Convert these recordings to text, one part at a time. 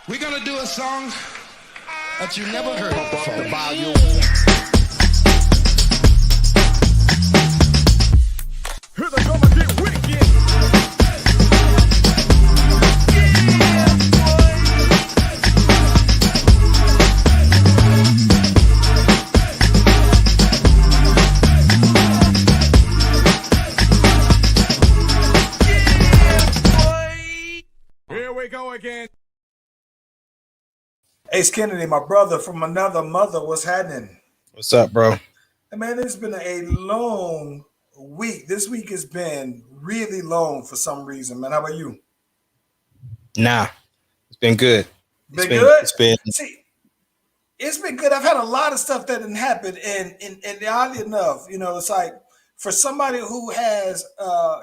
We're gonna do a song that you never heard before. The volume. Here they gonna get wicked. Here we go again. Ace Kennedy, my brother from another mother, what's happening? What's up, bro? Hey, man, it's been a long week. This week has been really long for some reason, man. How about you? Nah, it's been good. Been good? It's been. See, it's been good. I've had a lot of stuff that didn't happen, and oddly enough, it's like for somebody who has,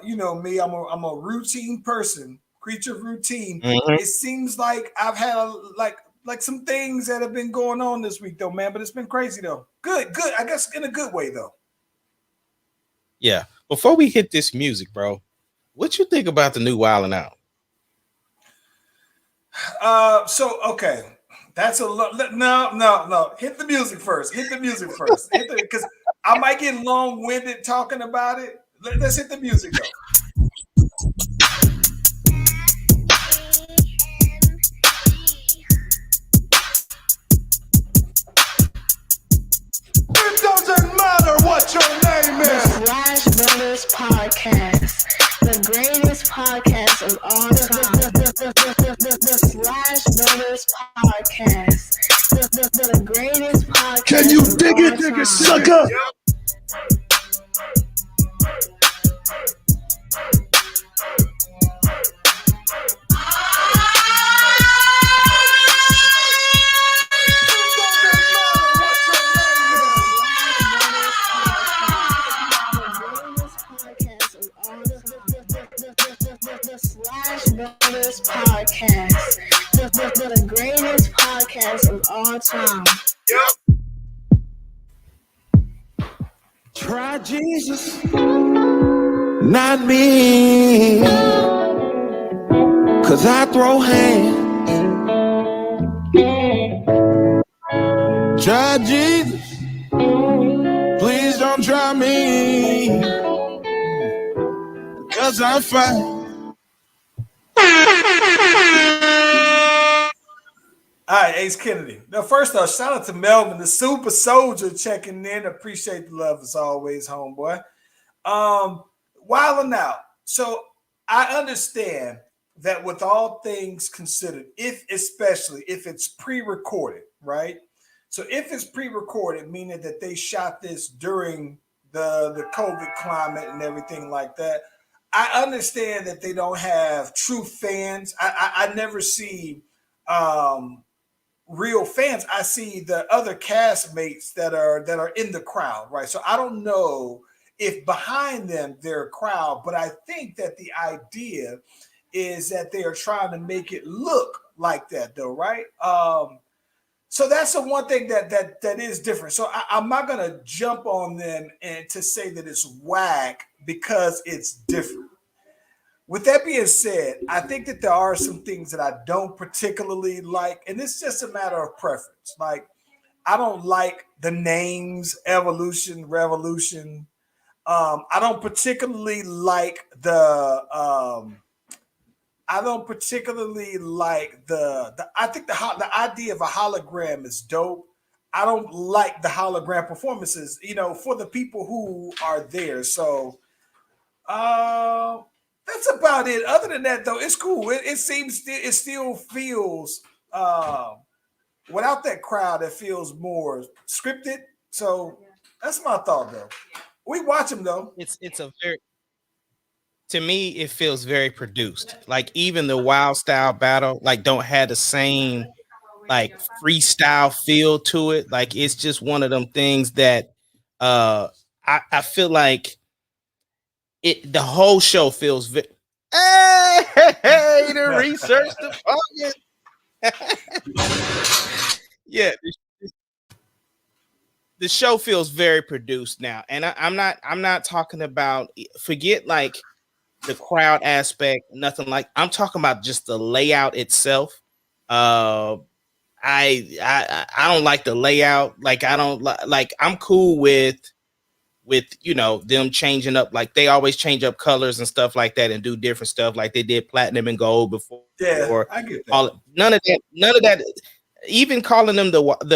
me, I'm a routine person, creature of routine. Mhm. It seems like I've had like some things that have been going on this week, though, man. But it's been crazy, though. Good. I guess in a good way, though. Yeah. Before we hit this music, bro, what you think about the new Wildin' Out? Okay. That's a lot. No. Hit the music first. Because I might get long-winded talking about it. Let's hit the music, though. It doesn't matter what your name is. The Slash Brothers Podcast, the greatest podcast of all time. The Slash Brothers Podcast, the greatest podcast. Can you of dig all it, time. sucker? The Slash Brothers Podcast, the greatest podcast of all time. Try Jesus, not me. Cause I throw hands. Try Jesus, please don't try me. Cause I'm fine. All right, Ace Kennedy. Now, first off, shout out to Melvin, the super soldier, checking in. Appreciate the love as always, homeboy. Wilding out. So I understand that with all things considered, especially if it's pre-recorded, right? So if it's pre-recorded, meaning that they shot this during the COVID climate and everything like that, I understand that they don't have true fans. I never see real fans. I see the other castmates that are in the crowd, right? So I don't know if behind them they're a crowd, but I think that the idea is that they are trying to make it look like that, though, right? So that's the one thing that is different. So I'm not gonna jump on them and to say that it's whack because it's different. With that being said, I think that there are some things that I don't particularly like, and it's just a matter of preference. Like, I don't like the names Evolution, Revolution. I don't particularly like the. I don't particularly like the. I think the idea of a hologram is dope. I don't like the hologram performances, for the people who are there. So, that's about it. Other than that, though, it's cool. It still feels without that crowd, it feels more scripted. So that's my thought, though. We watch them though. It's a very, to me, it feels very produced. Like even the Wild Style battle, like don't have the same like freestyle feel to it. Like it's just one of them things that I feel like the whole show feels hey, the research department. Yeah, the show feels very produced now, and I'm not talking about, forget like the crowd aspect, nothing like. I'm talking about just the layout itself. Uh, I don't like the layout. Like I don't like. I'm cool with them changing up. Like they always change up colors and stuff like that and do different stuff. Like they did platinum and gold before. Yeah, I get that. All none of that. None of that. Even calling them the wilding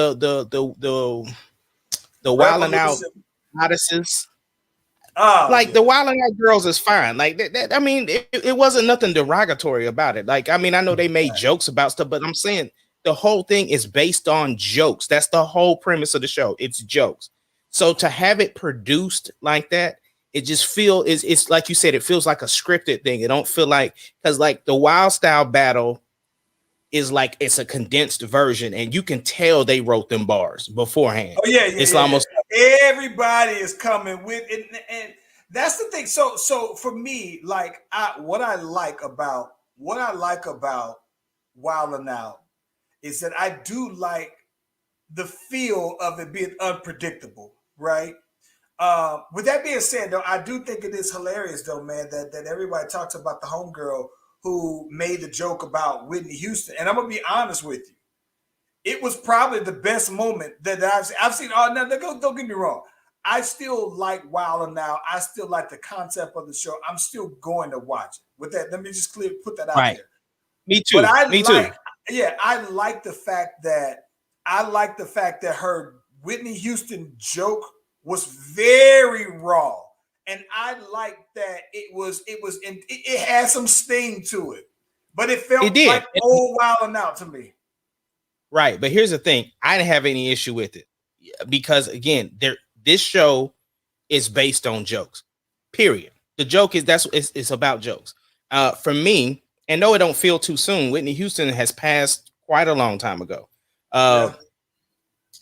out Revolution. goddesses. Oh, Like yeah. the wilding out girls is fine. Like that I mean, it wasn't nothing derogatory about it. Like I mean, I know they made jokes about stuff, but I'm saying the whole thing is based on jokes. That's the whole premise of the show. It's jokes. So to have it produced like that, it just it's like you said, it feels like a scripted thing. It don't feel like because like the Wild Style battle is like it's a condensed version, and you can tell they wrote them bars beforehand. Oh yeah, It's almost everybody is coming with it, and that's the thing. So for me, like what I like about Wild 'N Out is that I do like the feel of it being unpredictable, right? With that being said, though, I do think it is hilarious, though, man, that everybody talks about the homegirl who made the joke about Whitney Houston, and I'm gonna be honest with you. It was probably the best moment that I've seen. Oh, no, don't get me wrong. I still like Wild 'N Out. I still like the concept of the show. I'm still going to watch it. With that, let me just put that out right. there. Me too. Me too. Yeah, I like the fact that her Whitney Houston joke was very raw, and I like that it had some sting to it, but it felt like old Wild 'N Out to me. Right, but here's the thing: I didn't have any issue with it because again, this show is based on jokes. Period. The joke is it's about jokes. For me, and no, it don't feel too soon. Whitney Houston has passed quite a long time ago.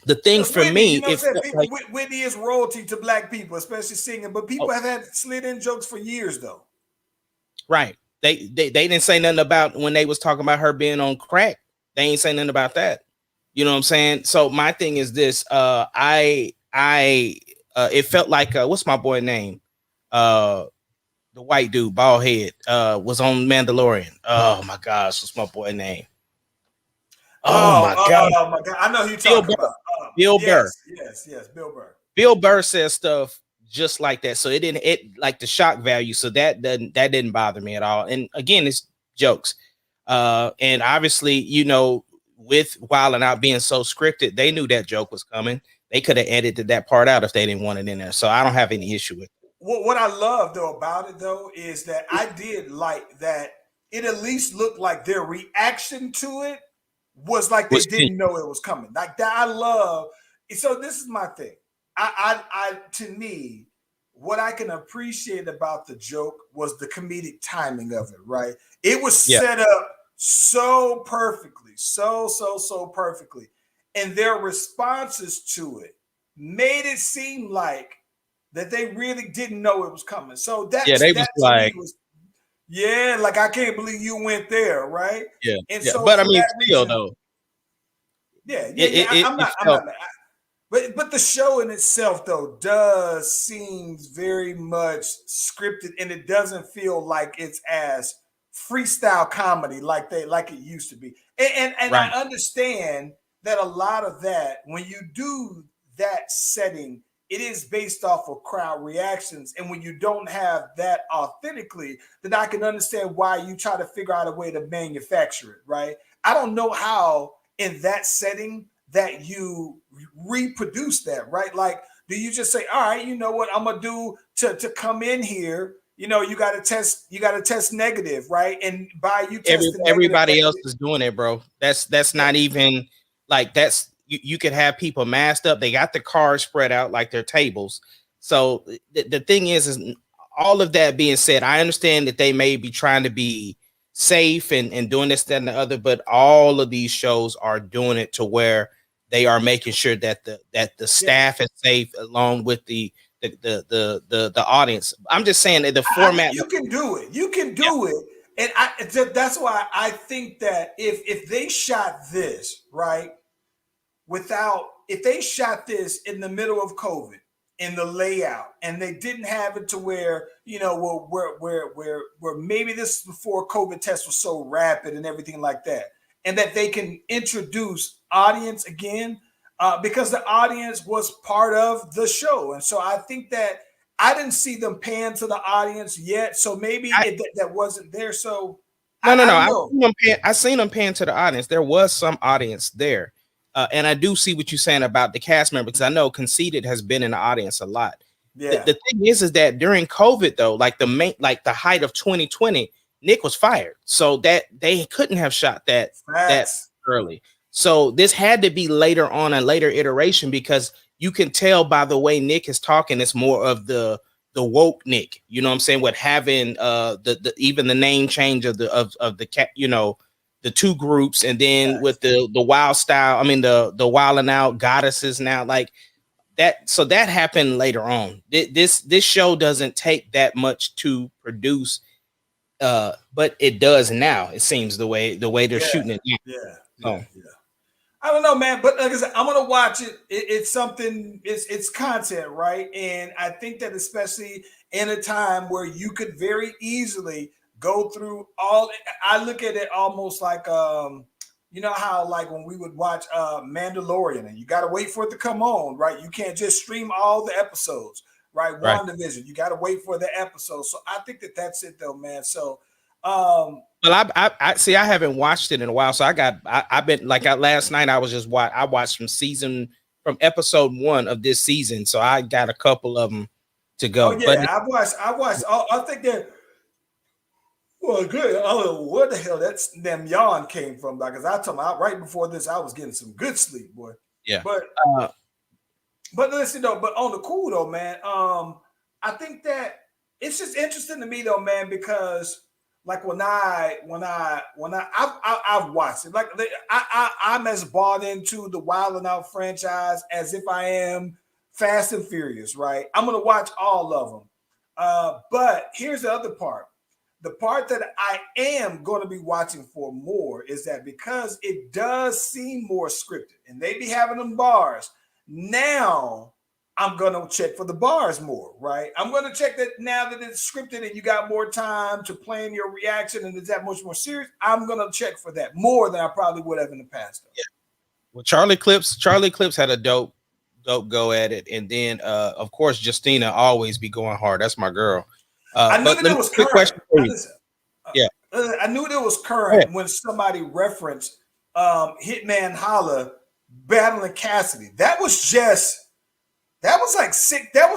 The thing for Whitney, me, Whitney is royalty to black people, especially singing. But people have had slid in jokes for years, though. Right? They didn't say nothing about when they was talking about her being on crack. They ain't saying nothing about that. You know what I'm saying? So my thing is this: it felt like what's my boy name? The white dude, bald head, was on Mandalorian. Oh my gosh, what's my boy name? Oh my god! I know who you're talking about. Bill Burr. Yes, Bill Burr. Bill Burr says stuff just like that, so it like the shock value. So that didn't bother me at all. And again, it's jokes. And obviously, with Wild 'N Out being so scripted, they knew that joke was coming. They could have edited that part out if they didn't want it in there. So I don't have any issue with it. What I love though about it though is that I did like that it at least looked like their reaction to it was like they didn't know it was coming. Like that, I love. So this is my thing. I to me, what I can appreciate about the joke was the comedic timing of it. Right, it was set up so perfectly, so perfectly, and their responses to it made it seem like that they really didn't know it was coming. So that like I can't believe you went there, right? Yeah, and so but I mean, still though. I'm not. But the show in itself though does seem very much scripted, and it doesn't feel like it's as freestyle comedy like it used to be. And right. I understand that a lot of that when you do that setting, it is based off of crowd reactions. And when you don't have that authentically, then I can understand why you try to figure out a way to manufacture it, right? I don't know how in that setting that you reproduce that, right? Like, do you just say, all right, you know what I'm gonna do to come in here? You gotta test negative, right? And by you testing everybody else is doing it, bro. That's not even like that's you could have people masked up. They got the cards spread out like their tables. So the thing is all of that being said, I understand that they may be trying to be safe and doing this, that, and the other, but all of these shows are doing it to where they are making sure that the staff is safe along with the audience. I'm just saying that the format you can do it. You can do it. And that's why I think that if they shot this, right, if they shot this in the middle of COVID in the layout and they didn't have it to where, where maybe this is before COVID tests was so rapid and everything like that. and that they can introduce audience again, because the audience was part of the show. And so I think that I didn't see them pan to the audience yet. So maybe that wasn't there. So No. I don't I know. seen them paying to the audience. There was some audience there, and I do see what you're saying about the cast member, because I know Conceited has been in the audience a lot. Yeah. The thing is that during COVID though, like the height of 2020, Nick was fired, so that they couldn't have shot that early. So this had to be later on, a later iteration, because you can tell by the way Nick is talking, it's more of the woke Nick, you know what I'm saying, with having the even the name change of the cat, you know, the two groups, and then with the wild style, I mean the wild and out goddesses now, like that. So that happened later on. This show doesn't take that much to produce, but it does now, it seems, the way they're shooting it now. I don't know, man, but like I said, I'm gonna watch it. It's something. It's content, right? And I think that especially in a time where you could very easily go through all. I look at it almost like you know how like when we would watch Mandalorian, and you got to wait for it to come on, right? You can't just stream all the episodes, right? WandaVision, you got to wait for the episode. So I think that that's it, though, man. So. Well, I see. I haven't watched it in a while, so I've been like last night. I watched from episode 1 of this season, so I got a couple of them to go. Oh yeah, I watched. I think that. Well, good. I don't know where the hell that's them yawn came from, because I told me right before this I was getting some good sleep, boy. Yeah. But listen though, but on the cool though, man. I think that it's just interesting to me though, man, because. Like when I've watched it, like I'm as bought into the Wild 'N Out franchise as if I am Fast and Furious, right? I'm gonna watch all of them. But here's the other part. The part that I am going to be watching for more is that because it does seem more scripted, and they be having them bars now. I'm going to check for the bars more, right? I'm going to check that now that it's scripted and you got more time to plan your reaction and it's that much more serious. I'm going to check for that more than I probably would have in the past. Though. Yeah. Well, Charlie Clips had a dope go at it. And then, of course, Justina always be going hard. That's my girl. I knew that it was current. Question for you. I knew that was current when somebody referenced Hitman Holla battling Cassidy. That was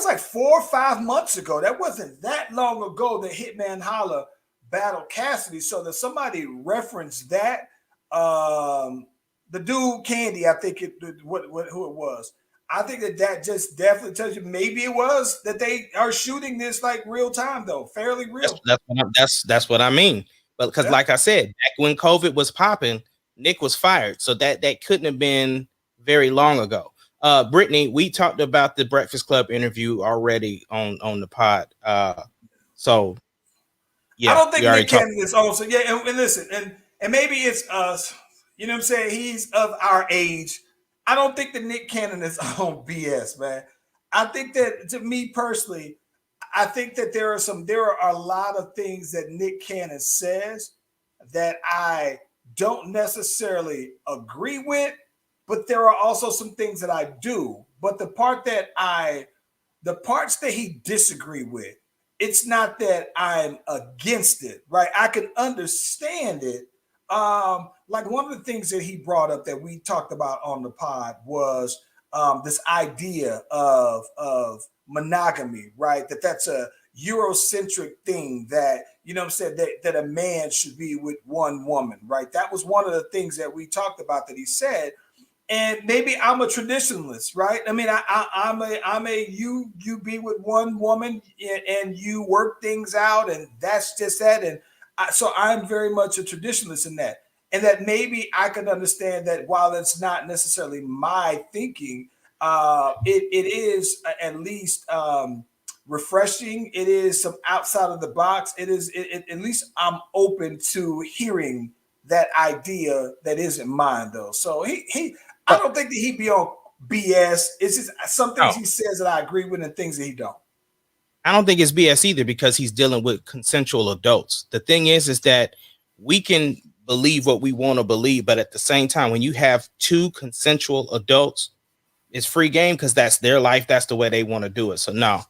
like 4 or 5 months ago. That wasn't that long ago that Hitman Holla battled Cassidy. So that somebody referenced that. The dude Candy, I think who it was. I think that just definitely tells you maybe it was that they are shooting this like real time though, fairly real. That's what I mean. But because like I said, back when COVID was popping, Nick was fired. So that couldn't have been very long ago. Brittany, we talked about the Breakfast Club interview already on the pod. So yeah, I don't think Nick Cannon is also and listen, and maybe it's us, you know what I'm saying? He's of our age. I don't think that Nick Cannon is on BS, man. I think that, to me personally, I think that there are a lot of things that Nick Cannon says that I don't necessarily agree with, but there are also some things that I do. But the parts that he disagree with, it's not that I'm against it, right? I can understand it. Like one of the things that he brought up that we talked about on the pod was this idea of monogamy, right? That's a Eurocentric thing that, you know what I'm saying, that a man should be with one woman, right? That was one of the things that we talked about that he said. And maybe I'm a traditionalist, right? I mean, I'm a you be with one woman and you work things out, and that's just that. And so I'm very much a traditionalist in that. And that maybe I can understand that while it's not necessarily my thinking, it is at least refreshing. It is some outside of the box. It at least I'm open to hearing that idea that isn't mine, though. So I don't think that he'd be on BS. It's just some things he says that I agree with and things that he don't. I don't think it's BS either, because he's dealing with consensual adults. The thing is that we can believe what we want to believe. But at the same time, when you have two consensual adults, it's free game because that's their life. That's the way they want to do it. So no,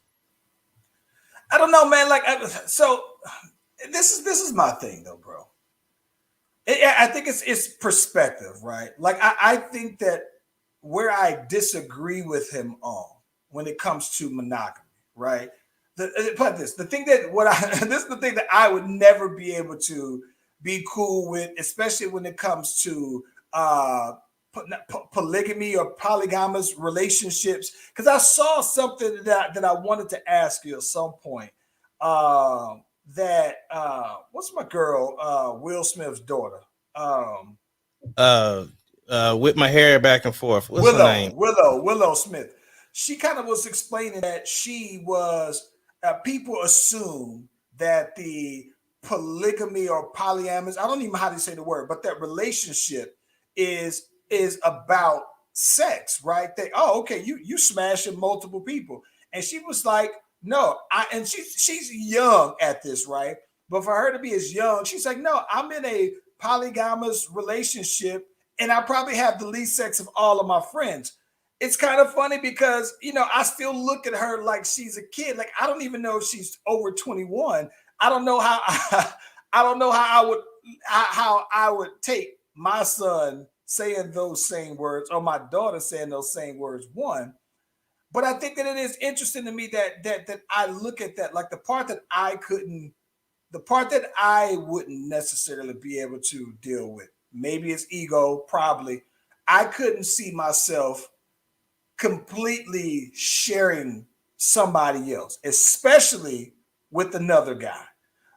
I don't know, man. Like, so this is my thing, though, bro. I think it's perspective, right? Like, I think that where I disagree with him on when it comes to monogamy, right? The thing that this is the thing that I would never be able to be cool with, especially when it comes to polygamy or polygamous relationships. Because I saw something that I wanted to ask you at some point. What's my girl, Will Smith's daughter? With my hair back and forth. What's her name? Willow Smith. She kind of was explaining that she was. People assume that the polygamy or polyamorous, I don't even know how to say the word, but that relationship is about sex, right? Okay, you smashing multiple people. And she was like, no, and she's young at this, right? But for her to be as young, she's like, no, I'm in a polygamous relationship and I probably have the least sex of all of my friends. It's kind of funny because, I still look at her like she's a kid. Like, I don't even know if she's over 21. I don't know how I would take my son saying those same words or my daughter saying those same words. One, but I think that it is interesting to me that I look at that, like the part that I wouldn't necessarily be able to deal with. Maybe it's ego, probably. I couldn't see myself completely sharing somebody else, especially with another guy.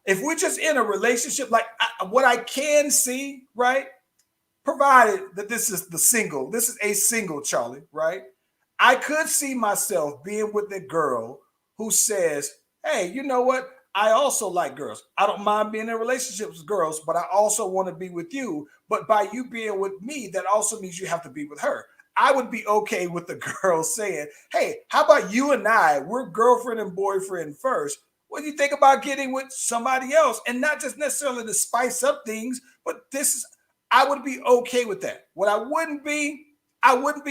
If we're just in a relationship, like what I can see, right? Provided that this is a single Charlie, right? I could see myself being with a girl who says, hey, you know what? I also like girls. I don't mind being in relationships with girls, but I also want to be with you. But by you being with me, that also means you have to be with her. I would be okay with the girl saying, hey, how about you and I? We're girlfriend and boyfriend first. What do you think about getting with somebody else? And not just necessarily to spice up things, but I would be okay with that. What I wouldn't be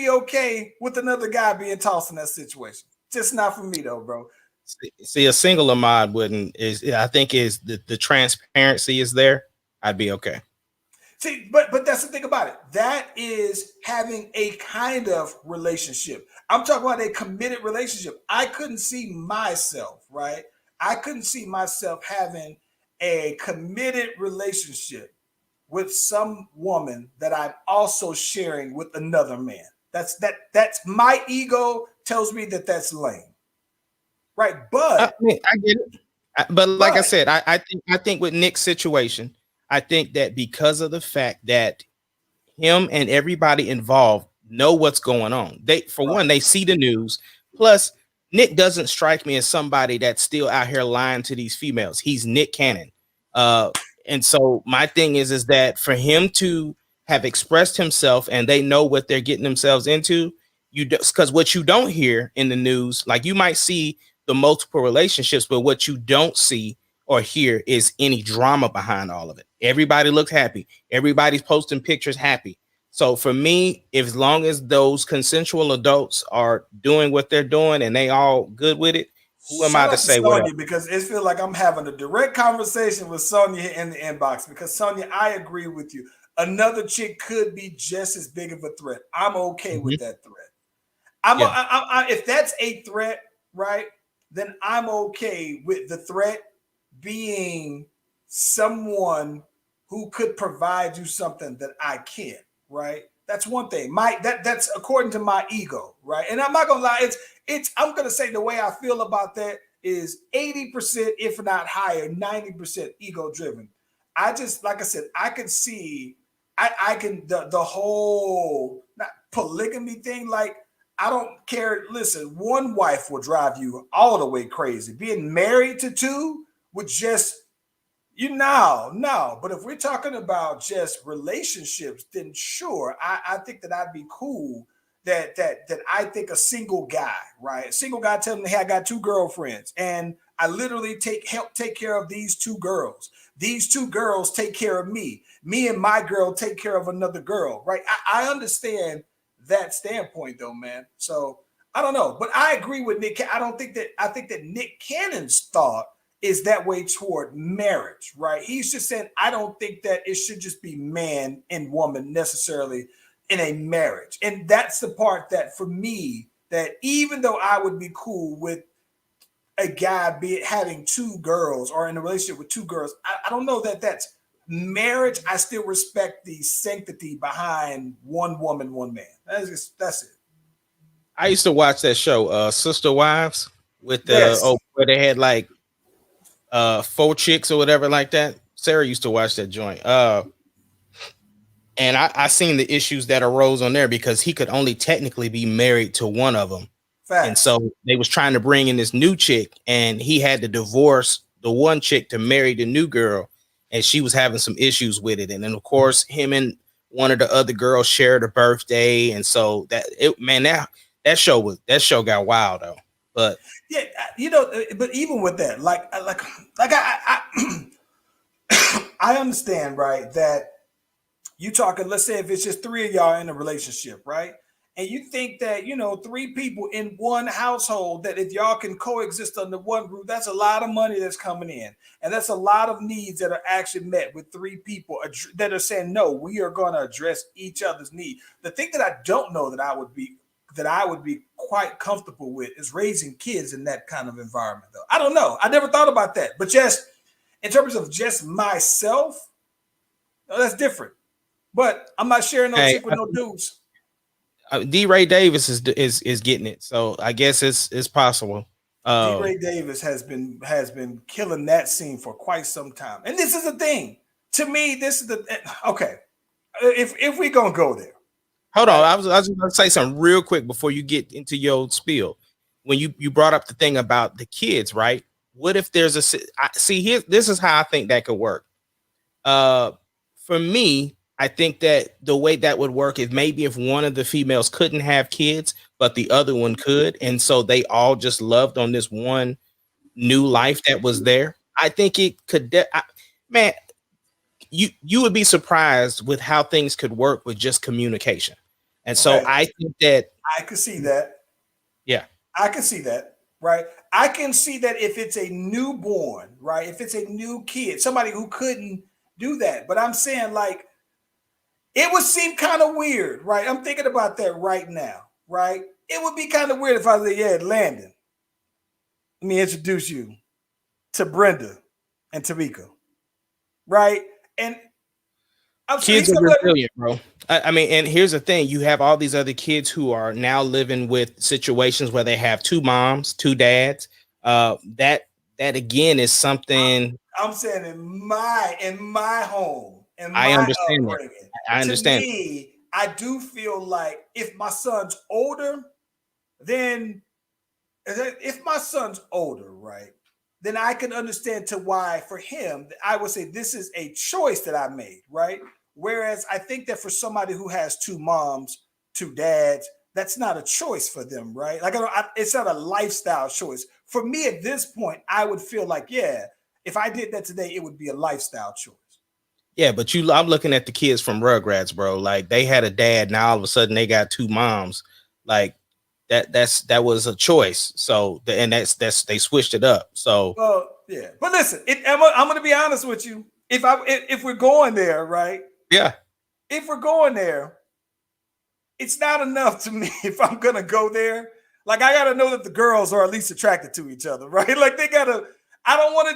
okay with another guy being tossed in that situation. Just not for me though, bro. See, a single Ahmad I think is the transparency is there. I'd be okay. See, but that's the thing about it. That is having a kind of relationship. I'm talking about a committed relationship. I couldn't see myself, right? I couldn't see myself having a committed relationship with some woman that I'm also sharing with another man. That's my ego tells me that that's lame. Right. But I get it. But like I said, I think with Nick's situation, I think that because of the fact that him and everybody involved know what's going on. They see the news. Plus, Nick doesn't strike me as somebody that's still out here lying to these females. He's Nick Cannon. And so my thing is that for him to have expressed himself and they know what they're getting themselves into, because what you don't hear in the news, like you might see the multiple relationships, but what you don't see or hear is any drama behind all of it. Everybody looks happy. Everybody's posting pictures happy. So for me, as long as those consensual adults are doing what they're doing and they all good with it, who am I to say what? Because it feels like I'm having a direct conversation with Sonia in the inbox. Because Sonia, I agree with you. Another chick could be just as big of a threat. I'm okay with that threat. If that's a threat, right, then I'm okay with the threat being someone who could provide you something that I can't, right? That's one thing. That's according to my ego, right? And I'm not gonna lie, I'm gonna say the way I feel about that is 80%, if not higher, 90% ego driven. I just, like I said, I can see, I can the whole polygamy thing, like I don't care. Listen, one wife will drive you all the way crazy. Being married to two would just, no. But if we're talking about just relationships, then sure, I think that I'd be cool that I think a single guy, right? A single guy telling me, hey, I got two girlfriends and I literally help take care of these two girls. These two girls take care of me. Me and my girl take care of another girl, right? I understand that standpoint though, man. So I don't know, but I agree with Nick. I think that Nick Cannon's thought is that way toward marriage, right? He's just saying, I don't think that it should just be man and woman necessarily in a marriage. And that's the part that for me, that even though I would be cool with a guy having two girls or in a relationship with two girls, I don't know that that's marriage. I still respect the sanctity behind one woman, one man. That's it. I used to watch that show, Sister Wives, with the where they had like 4 chicks or whatever like that. Sarah used to watch that joint. And I seen the issues that arose on there because he could only technically be married to one of them. Fact. And so they was trying to bring in this new chick, and he had to divorce the one chick to marry the new girl, and she was having some issues with it. And then of course him and one of the other girls shared a birthday, and so that show got wild though. But yeah, but even with that, I understand, right, that you talking, let's say if it's just 3 of y'all in a relationship, right? And you think that, 3 people in one household, that if y'all can coexist under one roof, that's a lot of money that's coming in. And that's a lot of needs that are actually met with 3 people that are saying, no, we are going to address each other's need. The thing that I don't know that I would be quite comfortable with is raising kids in that kind of environment, though. I don't know. I never thought about that. But just in terms of just myself, that's different. But I'm not sharing no chick with no dudes. D. Ray Davis is getting it, so I guess it's possible. D. Ray Davis has been killing that scene for quite some time, and this is the thing. To me, this is okay. If we gonna go there, hold on. I was just gonna say something real quick before you get into your spiel. When you brought up the thing about the kids, right? What if there's this is how I think that could work. For me, I think that the way that would work is maybe if one of the females couldn't have kids, but the other one could. And so they all just loved on this one new life that was there. I think it could, man, you would be surprised with how things could work with just communication. And so okay. I think that I could see that. Yeah. I can see that. Right. I can see that if it's a newborn, right? If it's a new kid, somebody who couldn't do that. But I'm saying like, it would seem kind of weird, right? I'm thinking about that right now, right? It would be kind of weird if I said, yeah, Landon, let me introduce you to Brenda and Tamika, right? And I'm kids are resilient, bro. I mean, and here's the thing. You have all these other kids who are now living with situations where they have 2 moms, 2 dads. That again is something. I'm saying in my home. I understand that. I understand. To me, I do feel like if my son's older, then if my son's older, right, then I can understand to why for him, I would say this is a choice that I made, right? Whereas I think that for somebody who has 2 moms, 2 dads, that's not a choice for them, right? Like it's not a lifestyle choice. For me at this point, I would feel like, yeah, if I did that today, it would be a lifestyle choice. Yeah, but I'm looking at the kids from Rugrats, bro. Like they had a dad, now all of a sudden they got 2 moms. Like that was a choice. So that's they switched it up. So yeah, but listen, I'm going to be honest with you. If we're going there, right? Yeah. If we're going there, it's not enough to me. If I'm going to go there, like I got to know that the girls are at least attracted to each other, right? Like they got to. I don't want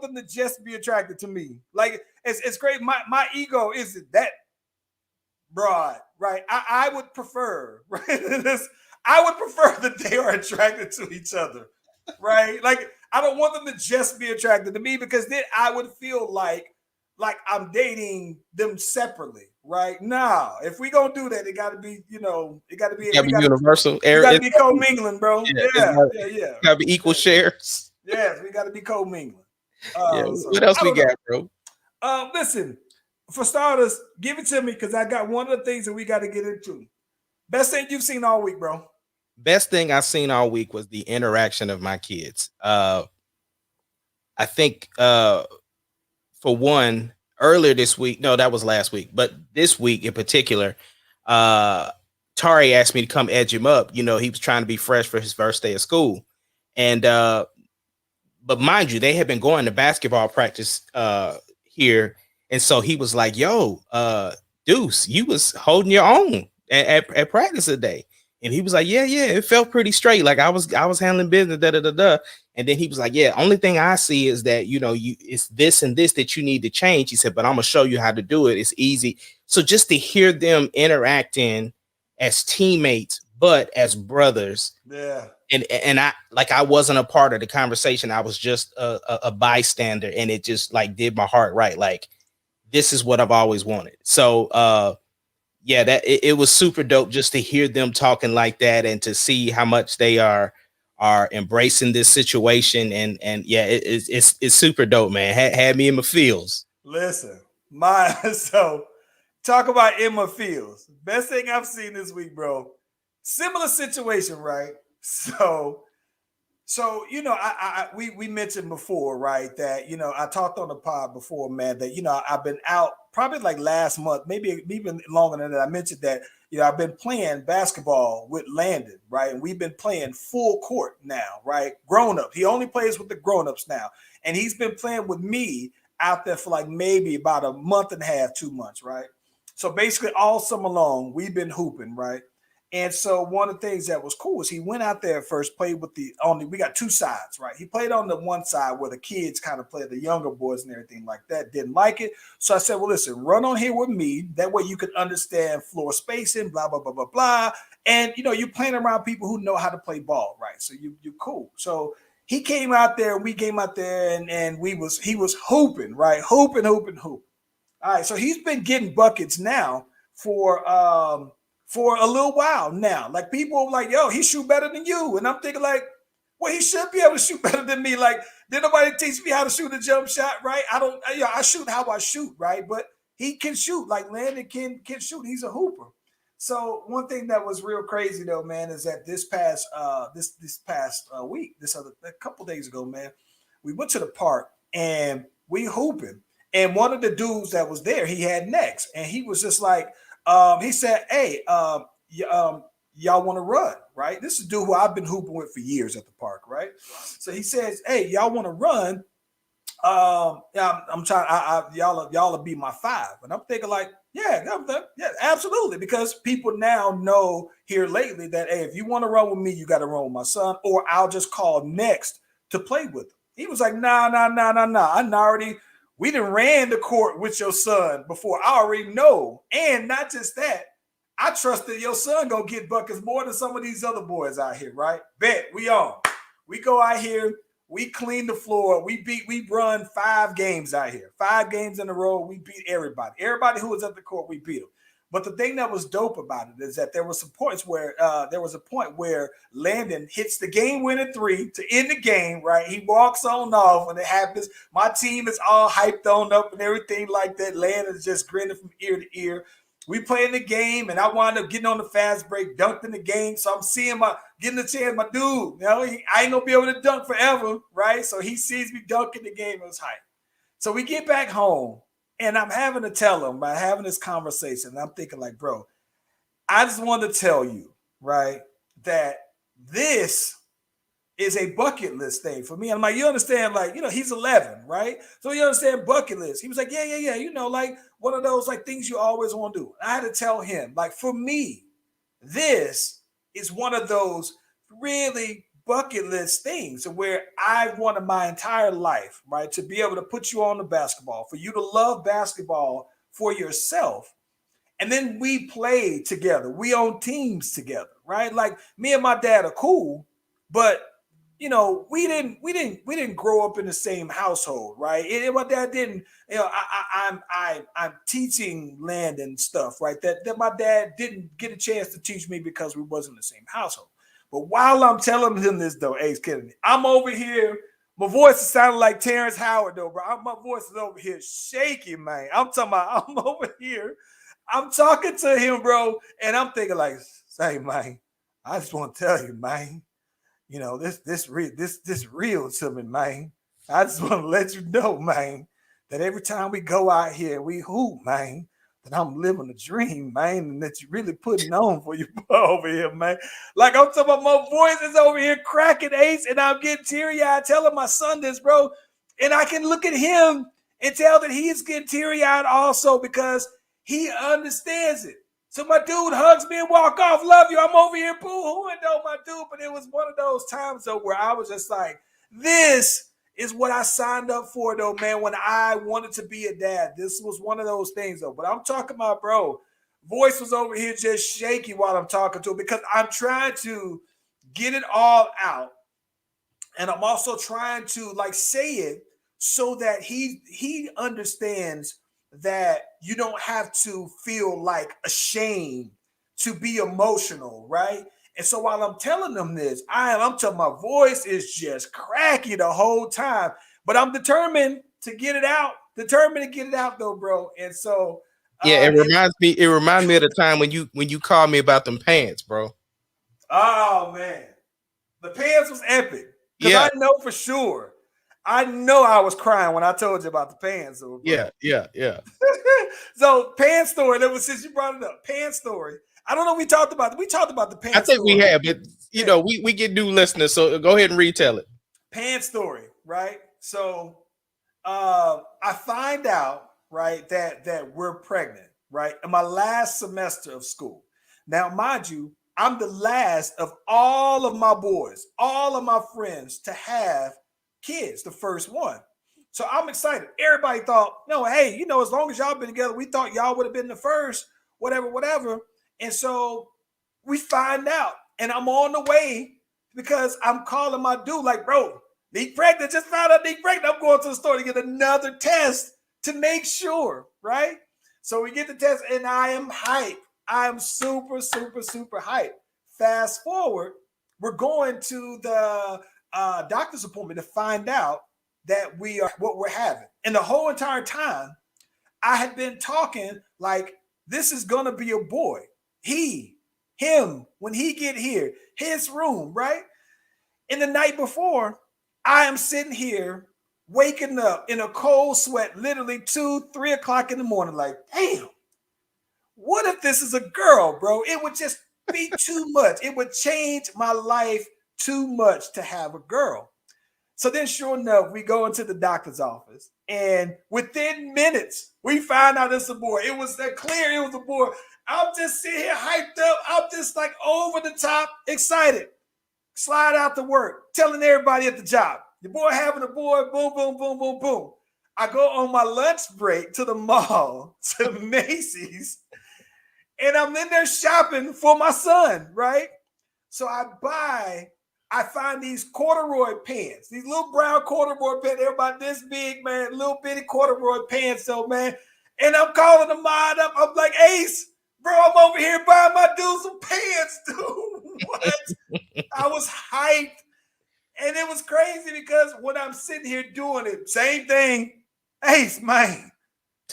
them to just be attracted to me. Like it's great. My ego isn't that broad, right? I would prefer, right? I would prefer that they are attracted to each other, right? Like I don't want them to just be attracted to me because then I would feel like I'm dating them separately, right? Nah, if we gonna do that, it got to be, it got to be universal. It got to be commingling, bro. Yeah. Got to be equal shares. Yes, we got to be co-mingling. What else we got, bro? Listen, for starters, give it to me because I got one of the things that we got to get into. Best thing you've seen all week, bro. Best thing I've seen all week was the interaction of my kids. I think for one, earlier this week, no, that was last week, but this week in particular, Tari asked me to come edge him up. You know, he was trying to be fresh for his first day of school. And but mind you, they had been going to basketball practice here. And so he was like, yo, Deuce, you was holding your own at practice today. And he was like, yeah, it felt pretty straight. Like I was handling business, da da da da. And then he was like, yeah, only thing I see is that, you know, it's this and this that you need to change. He said, but I'm gonna show you how to do it. It's easy. So just to hear them interacting as teammates, but as brothers. Yeah. And I wasn't a part of the conversation. I was just a bystander, and it just like did my heart right. Like, this is what I've always wanted. So yeah, that it was super dope just to hear them talking like that and to see how much they are embracing this situation. And yeah, it's super dope, man. Had me in my feels. Listen, so talk about in my feels. Best thing I've seen this week, bro. Similar situation, right? So you know, we mentioned before, right, that, you know, I talked on the pod before, man, that, you know, I've been out probably like last month, maybe even longer than that. I mentioned that, you know, I've been playing basketball with Landon, right, and we've been playing full court now, right, grown up. He only plays with the grown ups now, and he's been playing with me out there for like maybe about a month and a half, 2 months, right. So basically all summer long we've been hooping, right. And so one of the things that was cool is he went out there first, played with we got two sides, right? He played on the one side where the kids kind of play, the younger boys and everything like that, didn't like it. So I said, well, listen, run on here with me. That way you can understand floor spacing, blah, blah, blah, blah, blah. And, you know, you're playing around people who know how to play ball, right? So you're cool. So he came out there, we came out there, and he was hooping, right? Hooping. All right, so he's been getting buckets now for a little while now. Like, people are like, yo, he shoot better than you. And I'm thinking like, well, he should be able to shoot better than me. Like, did nobody teach me how to shoot a jump shot, right? I shoot how I shoot, right? But he can shoot. Like, Landon can shoot. He's a hooper. So one thing that was real crazy though, man, is that this past week, a couple days ago, man, we went to the park and we hooping. And one of the dudes that was there, he had next, and he was just like, he said, hey, y'all want to run, right? This is a dude who I've been hooping with for years at the park, right? So he says, hey, y'all want to run? Yeah, I'm trying. Y'all will be my five, and I'm thinking like, yeah, absolutely, because people now know here lately that, hey, if you want to run with me, you got to run with my son, or I'll just call next to play with him. He was like, nah. We done ran the court with your son before. I already know. And not just that, I trust that your son gonna get buckets more than some of these other boys out here, right? Bet, we on. We go out here, we clean the floor, we run 5 games out here. 5 games in a row, we beat everybody. Everybody who was at the court, we beat them. But the thing that was dope about it is that there was a point where Landon hits the game-winning 3 to end the game, right? He walks on off when it happens. My team is all hyped on up and everything like that. Landon is just grinning from ear to ear. We playing the game, and I wound up getting on the fast break, dunked in the game. So I'm seeing getting a chance. My dude, you know, I ain't gonna be able to dunk forever, right? So he sees me dunking the game. It was hype. So we get back home. And I'm having to tell him by having this conversation. And I'm thinking like, bro, I just wanted to tell you, right, that this is a bucket list thing for me. I'm like, you understand, like, you know, he's 11, right? So you understand bucket list. He was like, yeah. You know, like one of those like things you always want to do. I had to tell him, like, for me, this is one of those really bucket list things where I've wanted my entire life, right, to be able to put you on the basketball, for you to love basketball for yourself. And then we play together. We on teams together, right? Like, me and my dad are cool, but you know, we didn't grow up in the same household, right? And my dad didn't, you know, I'm teaching Landon stuff, right? That my dad didn't get a chance to teach me because we wasn't in the same household. But while I'm telling him this, though, Ace Kennedy, I'm over here. My voice is sounding like Terrence Howard, though, bro. My voice is over here shaking, man. I'm talking about, I'm over here. I'm talking to him, bro, and I'm thinking like, say, man, I just want to tell you, man, you know, this real to me, man. I just want to let you know, man, that every time we go out here, we hoop, man, that I'm living a dream, man, and that you're really putting on for your boy over here, man. Like I'm talking about, my voice is over here cracking, Ace, and I'm getting teary-eyed telling my son this, bro. And I can look at him and tell that he is getting teary-eyed also because he understands it. So my dude hugs me and walk off. Love you. I'm over here boo-hooing though, my dude. But it was one of those times though where I was just like, this is what I signed up for though, man. When I wanted to be a dad, this was one of those things though. But I'm talking about, bro, voice was over here just shaky while I'm talking to him because I'm trying to get it all out. And I'm also trying to like say it so that he understands that you don't have to feel like ashamed to be emotional, right? And so while I'm telling them this, I'm telling my voice is just cracky the whole time, but I'm determined to get it out. Determined to get it out though, bro. And so yeah, it reminds me of the time when you called me about them pants, bro. Oh man, the pants was epic. Because Yeah. I know for sure. I know I was crying when I told you about the pants. So, Yeah. So pants story. That was since you brought it up. Pants story. I don't know. We talked about the pants. I think story. we have, but you know, we get new listeners, so go ahead and retell it. Pants story, right? So I find out, right, that we're pregnant, right? In my last semester of school. Now, mind you, I'm the last of all of my boys, all of my friends to have kids, the first one. So I'm excited. Everybody thought, no, hey, you know, as long as y'all been together, we thought y'all would have been the first, whatever. And so we find out, and I'm on the way because I'm calling my dude, like, bro, Nick pregnant, just found out Nick pregnant. I'm going to the store to get another test to make sure, right? So we get the test, and I am hyped. I'm super hyped. Fast forward, we're going to the doctor's appointment to find out that we are what we're having. And the whole entire time, I had been talking like this is gonna be a boy. Him, when he get here, his room, right? And the night before, I am sitting here waking up in a cold sweat, literally 2-3 o'clock in the morning, like, damn, what if this is a girl, bro? It would just be too much. It would change my life too much to have a girl. So then, sure enough, we go into the doctor's office, and within minutes, we find out it's a boy. It was that clear it was a boy. I'm just sitting here hyped up. I'm just like over the top, excited. Slide out to work, telling everybody at the job, your boy having a boy, boom, boom, boom, boom, boom. I go on my lunch break to the mall, to Macy's, and I'm in there shopping for my son, right? So I find these corduroy pants, these little brown corduroy pants. They're about this big, man, little bitty corduroy pants, though, man. And I'm calling the mod up. I'm like, Ace, bro, I'm over here buying my dude some pants, dude. What? I was hyped. And it was crazy because when I'm sitting here doing it, same thing. Ace, man,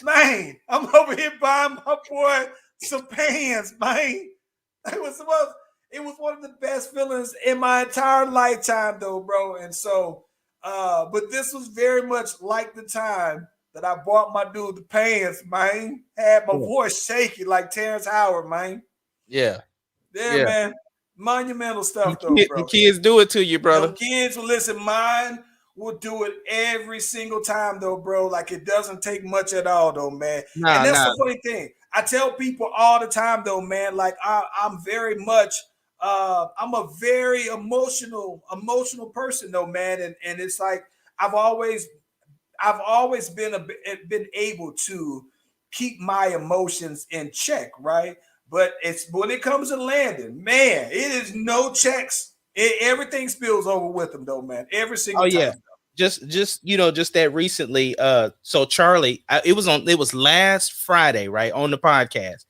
I'm over here buying my boy some pants, man. It was one of the best feelings in my entire lifetime, though, bro. And so, but this was very much like the time that I bought my dude the pants, man. Had my voice shaky like Terrence Howard, man. Yeah, man. Monumental stuff, though, bro. The kids do it to you, brother. The kids will listen. Mine will do it every single time, though, bro. Like it doesn't take much at all, though, man. And that's the funny thing. I tell people all the time, though, man. Like I'm very much. I'm a very emotional person, though, man. And it's like I've always been able to keep my emotions in check, right? But it's when it comes to Landon, man, it is no checks. Everything spills over with him, though, man. Every single time. Yeah. Just that recently. So Charlie, it was last Friday, right, on the podcast.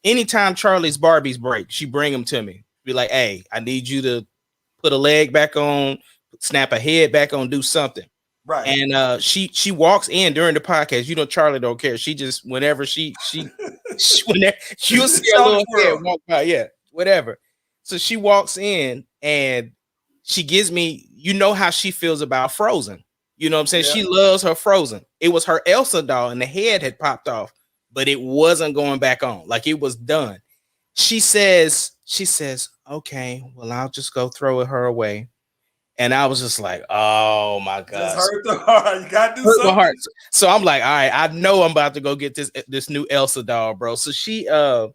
Anytime Charlie's Barbies break, she bring them to me. Be like, hey, I need you to put a leg back on, snap a head back on, do something. Right. And she walks in during the podcast. You know, Charlie don't care. She just whenever whenever you'll see a little head walk by, yeah, whatever. So she walks in and she gives me, you know how she feels about Frozen. You know what I'm saying? Yeah. She loves her Frozen. It was her Elsa doll and the head had popped off, but it wasn't going back on. Like it was done. She says, okay, well, I'll just go throw her away. And I was just like, oh my Just God. hurt the heart. You gotta do Hurt my something. heart. So I'm like, all right, I know I'm about to go get this new Elsa doll, bro. So she I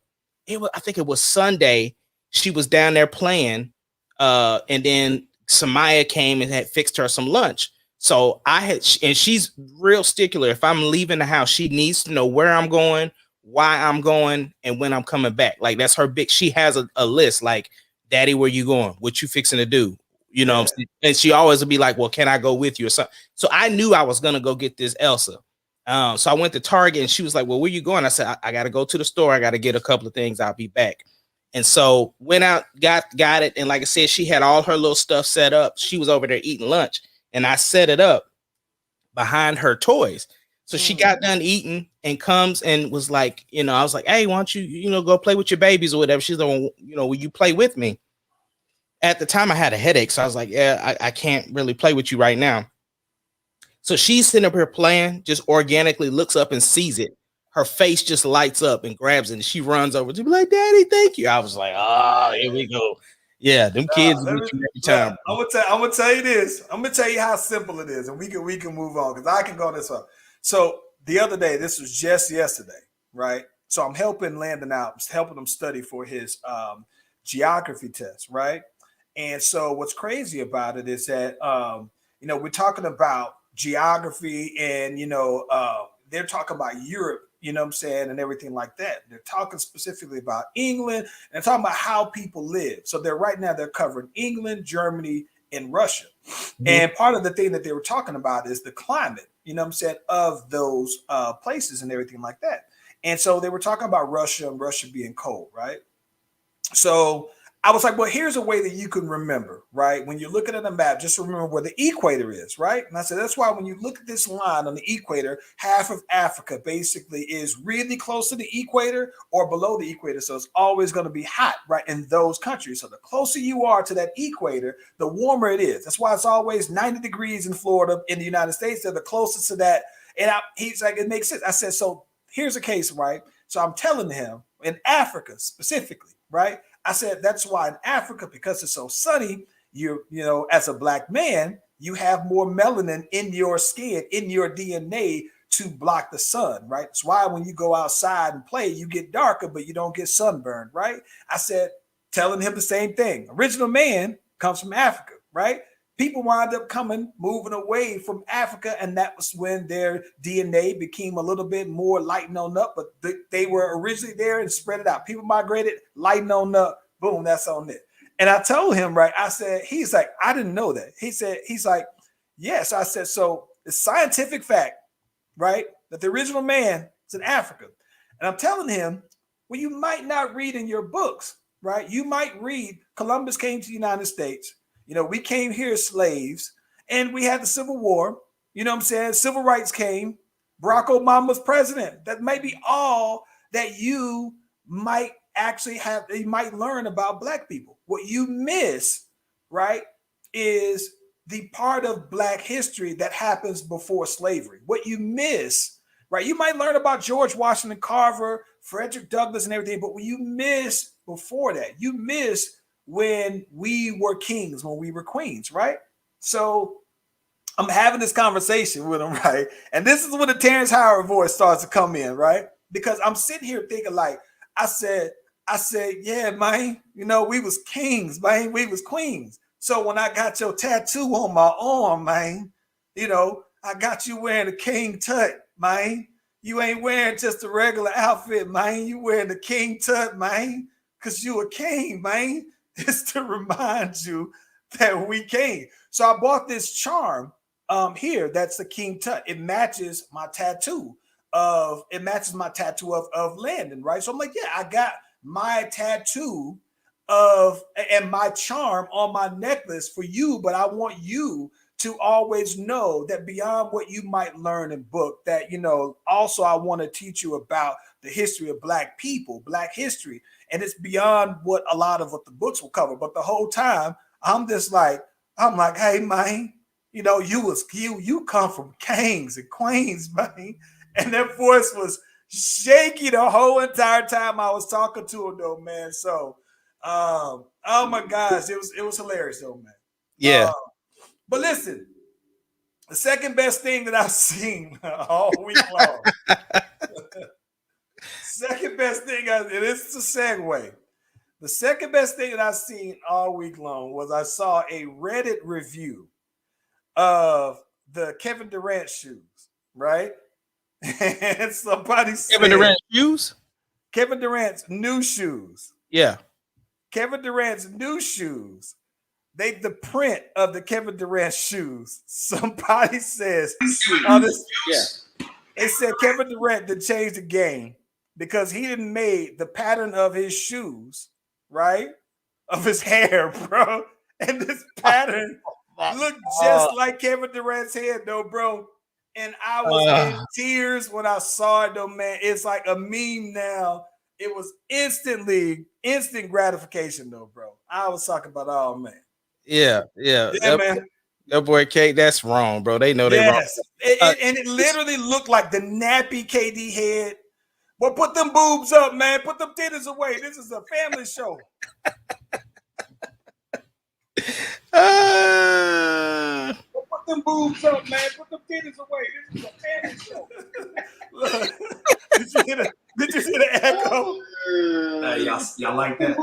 think it was Sunday. She was down there playing. And then Samaya came and had fixed her some lunch. So and she's real stickler. If I'm leaving the house, she needs to know where I'm going, why I'm going, and when I'm coming back. Like that's her she has a list like, Daddy, where you going? What you fixing to do? You know, and she always would be like, well, can I go with you or something? So I knew I was gonna go get this Elsa. So I went to Target and she was like, well, where you going? I said, I gotta go to the store. I gotta get a couple of things. I'll be back. And so went out, got it. And like I said, she had all her little stuff set up. She was over there eating lunch and I set it up behind her toys. So she got done eating and comes and was like, I was like, hey, why don't you, go play with your babies or whatever? She's like, will you play with me? At the time I had a headache. So I was like, yeah, I can't really play with you right now. So she's sitting up here playing, just organically looks up and sees it. Her face just lights up and grabs it. And she runs over to be like, Daddy, thank you. I was like, here we go. Yeah, them kids with you every time. I'm gonna tell you this. I'm gonna tell you how simple it is, and we can move on because I can go this way. So the other day, this was just yesterday, right? So I'm helping Landon out, helping him study for his geography test, right? And so what's crazy about it is that we're talking about geography, and they're talking about Europe, you know what I'm saying, and everything like that. They're talking specifically about England and talking about how people live. So they're covering England, Germany, and Russia. Mm-hmm. And part of the thing that they were talking about is the climate, you know what I'm saying, of those places and everything like that. And so they were talking about Russia and Russia being cold, right? So I was like, well, here's a way that you can remember, right? When you're looking at a map, just remember where the equator is, right? And I said, that's why when you look at this line on the equator, half of Africa basically is really close to the equator or below the equator. So it's always going to be hot, right, in those countries. So the closer you are to that equator, the warmer it is. That's why it's always 90 degrees in Florida in the United States. They're the closest to that. And he's like, it makes sense. I said, so here's a case, right? So I'm telling him in Africa specifically, right? I said, that's why in Africa, because it's so sunny, as a black man, you have more melanin in your skin, in your DNA to block the sun, right? That's why when you go outside and play, you get darker, but you don't get sunburned, right? I said, telling him the same thing. Original man comes from Africa, right? People wind up moving away from Africa, and that was when their DNA became a little bit more lightened on up, but they were originally there and spread it out. People migrated, lighten on up, boom, that's on it. And I told him, right, I said, he's like, I didn't know that. He's like, yes. I said, so it's scientific fact, right, that the original man is in Africa. And I'm telling him, well, you might not read in your books, right? You might read Columbus came to the United States. We came here as slaves and we had the Civil War. You know what I'm saying? Civil rights came. Barack Obama was president. That may be all that you might you might learn about Black people. What you miss, right, is the part of Black history that happens before slavery. What you miss, right? You might learn about George Washington Carver, Frederick Douglass and everything, but what you miss before that, you miss when we were kings, when we were queens, right? So I'm having this conversation with him, right? And this is when the Terrence Howard voice starts to come in, right? Because I'm sitting here thinking like, I said, yeah, man, we was kings, man, we was queens. So when I got your tattoo on my arm, man, I got you wearing a king tut, man. You ain't wearing just a regular outfit, man. You wearing the king tut, man, because you a king, man. Is to remind you that we came. So I bought this charm here. That's the King Tut. It matches my tattoo of Landon, right? So I'm like, yeah, I got my tattoo and my charm on my necklace for you, but I want you to always know that beyond what you might learn in book, that, also I want to teach you about the history of Black people, Black history. And it's beyond what a lot of what the books will cover. But the whole time I'm like, hey, man, you know, you come from kings and queens, man. And that voice was shaky the whole entire time I was talking to him, though, man. So, oh my gosh, it was hilarious, though, man. Yeah. But listen, the second best thing that I've seen all week long. Second best thing, and this is a segue. The second best thing that I've seen all week long was I saw a Reddit review of the Kevin Durant shoes, right? And somebody said Kevin Durant shoes? Kevin Durant's new shoes. Yeah. Kevin Durant's new shoes. The print of the Kevin Durant shoes. Somebody says, it said Kevin Durant to change the game because he didn't made the pattern of his shoes, right? Of his hair, bro. And this pattern looked just like Kevin Durant's head, though, bro. And I was in tears when I saw it, though, man. It's like a meme now. It was instant gratification, though, bro. I was talking about, oh, man. Yeah, man. That boy K, that's wrong, bro. They know they wrong. And it literally looked like the nappy KD head. Well, put them boobs up, man. Put them titties away. This is a family show. Put them boobs up, man. Put them titties away. This is a family show. Look, did you hear the echo? Y'all like that?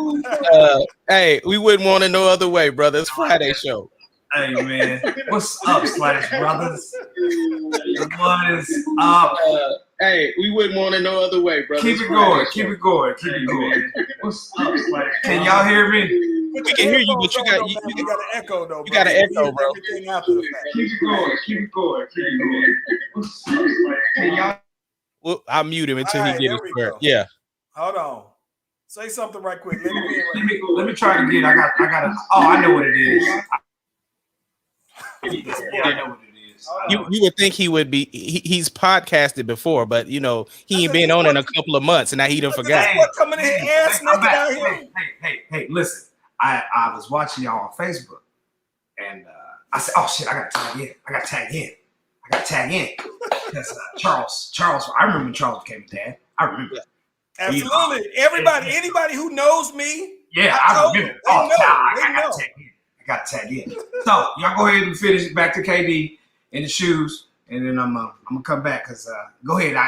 Hey, we wouldn't want it no other way, brother. It's Friday show. Hey, man. What's up, Slash Brothers? What is up? Hey, we wouldn't want it no other way, brother. Keep it going. Keep it going. Keep it going. What's up, Slash? Can y'all hear me? We can hear you, but you got an echo, though. You got an echo, bro. Keep it going. Keep it going. Keep it going. What's up, Slash? Can y'all? Well, I'll mute him until right, he gets his word. Yeah. Hold on. Say something right quick. Let me try it again. I got. Oh, I know what it is. I know what it is. You would think he would be. He's podcasted before, but you know he ain't been on in a couple of months, and now he done forgot. Coming in here, Hey, listen. I was watching y'all on Facebook, and I said, "Oh shit, I gotta tag in." Because Charles, I remember when Charles became a dad. I remember. Absolutely. Anybody who knows me. Yeah, I remember. I gotta tag in. So y'all go ahead and finish it back to KD and the shoes, and then I'm gonna come back because go ahead. No.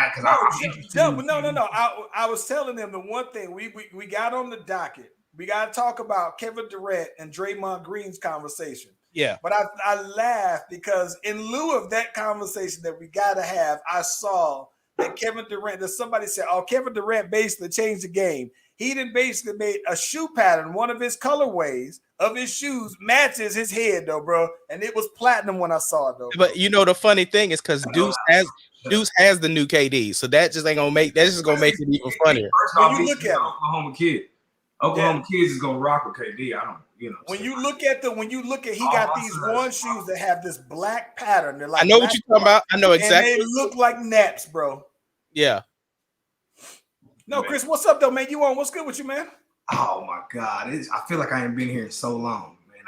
I was telling them the one thing we got on the docket. We got to talk about Kevin Durant and Draymond Green's conversation. Yeah. But I laughed because in lieu of that conversation that we got to have, I saw that Kevin Durant, that somebody said, Kevin Durant basically changed the game. He done basically made a shoe pattern. One of his colorways of his shoes matches his head, though, bro. And it was platinum when I saw it, though. But you know the funny thing is because Deuce has the new KD, so that just ain't gonna make it even funnier. When you look at Oklahoma kid. Oklahoma kids is gonna rock with KD. I don't, When you look at he got these one shoes that have this black pattern. They're like I know what you're talking about. I know exactly. And they look like naps, bro. Yeah. No, Chris, what's up though, man? You on? What's good with you, man? Oh my God, I feel like I ain't been here in so long, man.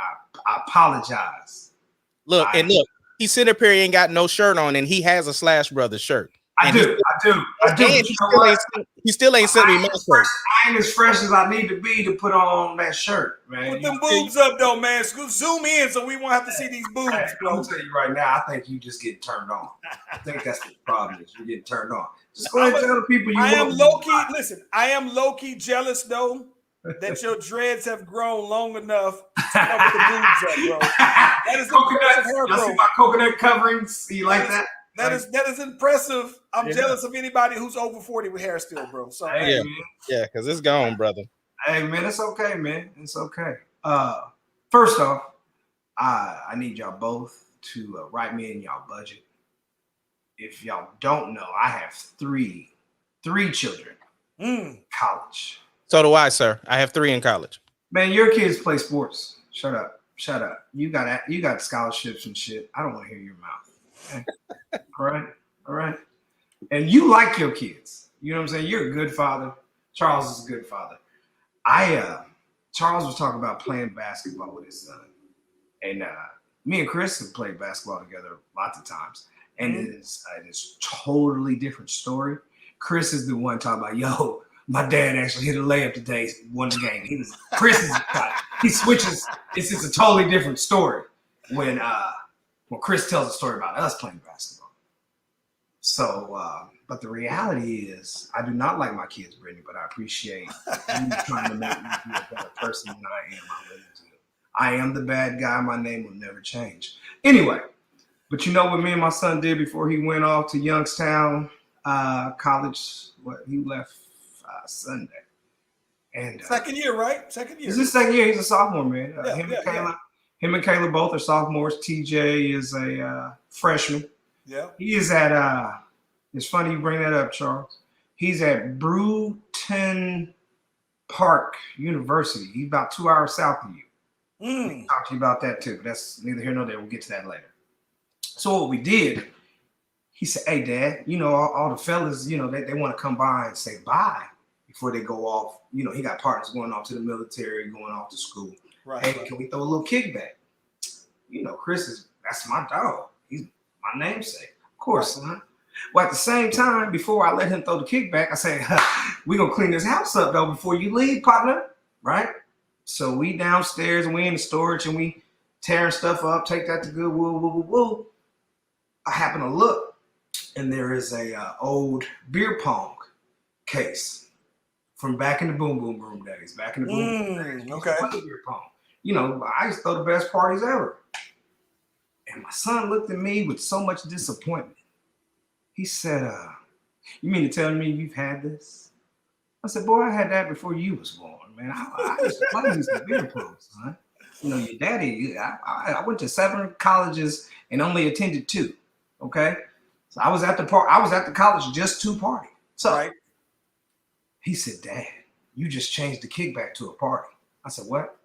I apologize. Look, he's sitting up here, he ain't got no shirt on, and he has a Slash Brothers shirt. I do. He still ain't sent me my shirt. I ain't as fresh as I need to be to put on that shirt, man. Put them boobs up, though, man. Zoom in so we won't have to see these boobs, bro. I'm gonna tell you right now, I think you just get turned on. I think that's the problem is you're getting turned on. Just go ahead and tell the people I am low-key, listen, I am low-key jealous, though, that your dreads have grown long enough to cover the boobs up, bro. That is impressive hair, bro. You see my coconut coverings? You like that? That is impressive. I'm jealous of anybody who's over 40 with hair still, bro. So yeah, because it's gone, brother. Hey, man, it's okay, man. It's okay. First off, I need y'all both to write me in y'all budget. If y'all don't know, I have three children in college. So do I, sir. I have 3 in college. Man, your kids play sports. Shut up. You got scholarships and shit. I don't want to hear your mouth. Okay. All right. And you like your kids. You know what I'm saying? You're a good father. Charles is a good father. Charles was talking about playing basketball with his son. And Me and Chris have played basketball together lots of times, and it's totally different story. Chris is the one talking about, yo, my dad actually hit a layup today, won the game. Chris is he switches. It's just a totally different story when Chris tells a story about us playing basketball. So, but the reality is, I do not like my kids, Brittany, but I appreciate you trying to make me be a better person than I am. I am the bad guy. My name will never change. Anyway, but you know what me and my son did before he went off to Youngstown College? He left Sunday. And second year, right? Second year. It's his second year. He's a sophomore, man. Him and Kayla both are sophomores. TJ is a freshman. Yeah. He is at it's funny you bring that up, Charles. He's at Brewton Park University. He's about 2 hours south of you. We can talk to you about that too. But that's neither here nor there. We'll get to that later. So what we did, he said, hey, Dad, you know, all the fellas, you know, they want to come by and say bye before they go off. You know, he got partners going off to the military, going off to school. Right. Hey, can we throw a little kickback? You know, that's my dog. He's my namesake. Of course, son. Well, at the same time, before I let him throw the kickback, I say, we're going to clean this house up, though, before you leave, partner. Right? So we downstairs and we in the storage and we tearing stuff up, take that to Goodwill, woo. I happen to look and there is a old beer pong case from back in the Boom Boom Room days. Back in the Boom Boom days. Okay. Beer pong. You know, I used to throw the best parties ever. And my son looked at me with so much disappointment. He said, you mean to tell me you've had this? I said, boy, I had that before you was born, man. I used to play these beer pong, son. You know, your daddy, I went to 7 colleges and only attended 2. Okay. So I was at the college just to party. So right. He said, Dad, you just changed the kickback to a party. I said, what?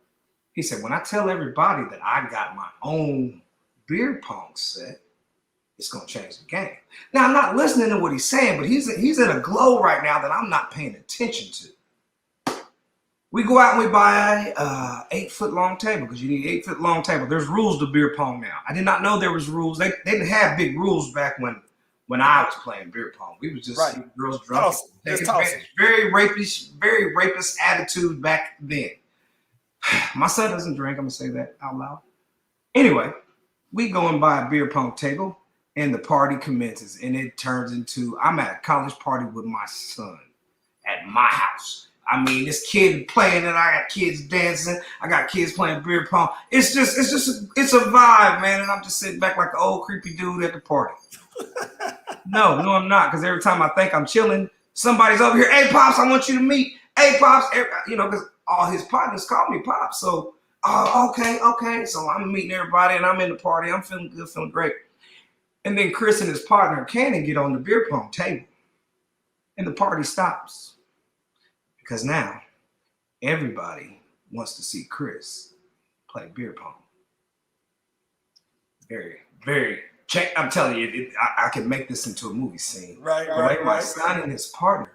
He said, when I tell everybody that I got my own beer pong set, it's going to change the game. Now, I'm not listening to what he's saying, but he's in a glow right now that I'm not paying attention to. We go out and we buy a 8-foot long table because you need an 8-foot long table. There's rules to beer pong now. I did not know there was rules. They didn't have big rules back when I was playing beer pong. We was just girls drunk. Very rapist attitude back then. My son doesn't drink. I'm going to say that out loud. Anyway, we go and buy a beer pong table and the party commences and it turns into, I'm at a college party with my son at my house. I mean, this kid playing and I got kids dancing. I got kids playing beer pong. It's a vibe, man. And I'm just sitting back like an old creepy dude at the party. No, I'm not. Because every time I think I'm chilling, somebody's over here. Hey, Pops, I want you to meet. Hey, Pops. You know, because all his partners call me Pops. So, okay. So I'm meeting everybody and I'm in the party. I'm feeling good, feeling great. And then Chris and his partner, Cannon, get on the beer pong table. And the party stops. Because now everybody wants to see Chris play beer pong. Very, very. I'm telling you, I can make this into a movie scene. Right. My son and his partner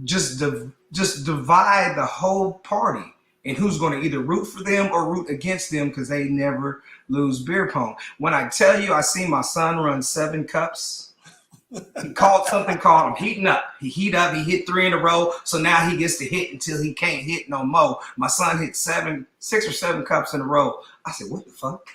just divide the whole party and who's going to either root for them or root against them because they never lose beer pong. When I tell you I see my son run 7 cups, he called something called him heating up. He hit 3 in a row. So now he gets to hit until he can't hit no more. My son hit 6 or 7 cups in a row. I said, what the fuck?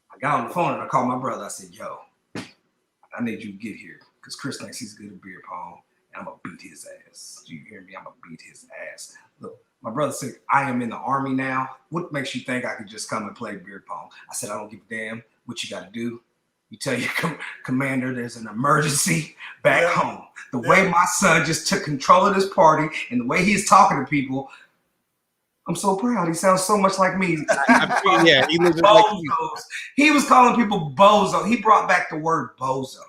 I got on the phone and I called my brother. I said, yo, I need you to get here because Chris thinks he's good at beer pong and I'm going to beat his ass. Do you hear me? I'm going to beat his ass. Look, my brother said, I am in the Army now. What makes you think I could just come and play beer pong? I said, I don't give a damn what you got to do. You tell your commander there's an emergency back home. The way my son just took control of this party and the way he's talking to people, I'm so proud. He sounds so much like me. He lives like you. He was calling people bozo. He brought back the word bozo.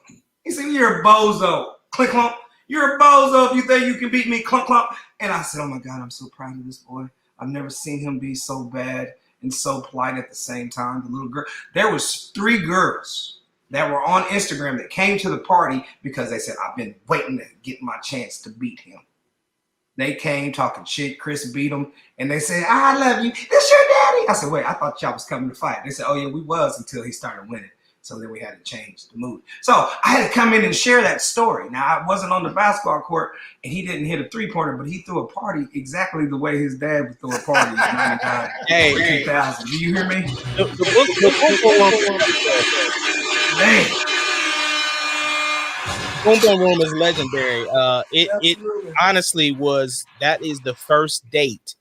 He said, you're a bozo. Click clump. You're a bozo if you think you can beat me. Clump clump. And I said, oh my God, I'm so proud of this boy. I've never seen him be so bad and so polite at the same time. The little girl. There was 3 girls that were on Instagram that came to the party because they said, I've been waiting to get my chance to beat him. They came talking shit. Chris beat them, and they said, "I love you. This your daddy." I said, "Wait, I thought y'all was coming to fight." They said, "Oh yeah, we was until he started winning." So then we had to change the mood. So I had to come in and share that story. Now I wasn't on the basketball court, and he didn't hit a 3-pointer, but he threw a party exactly the way his dad would throw a party in '99, 2000. Do you hear me? Boom Boom Room is legendary. It honestly that is the first date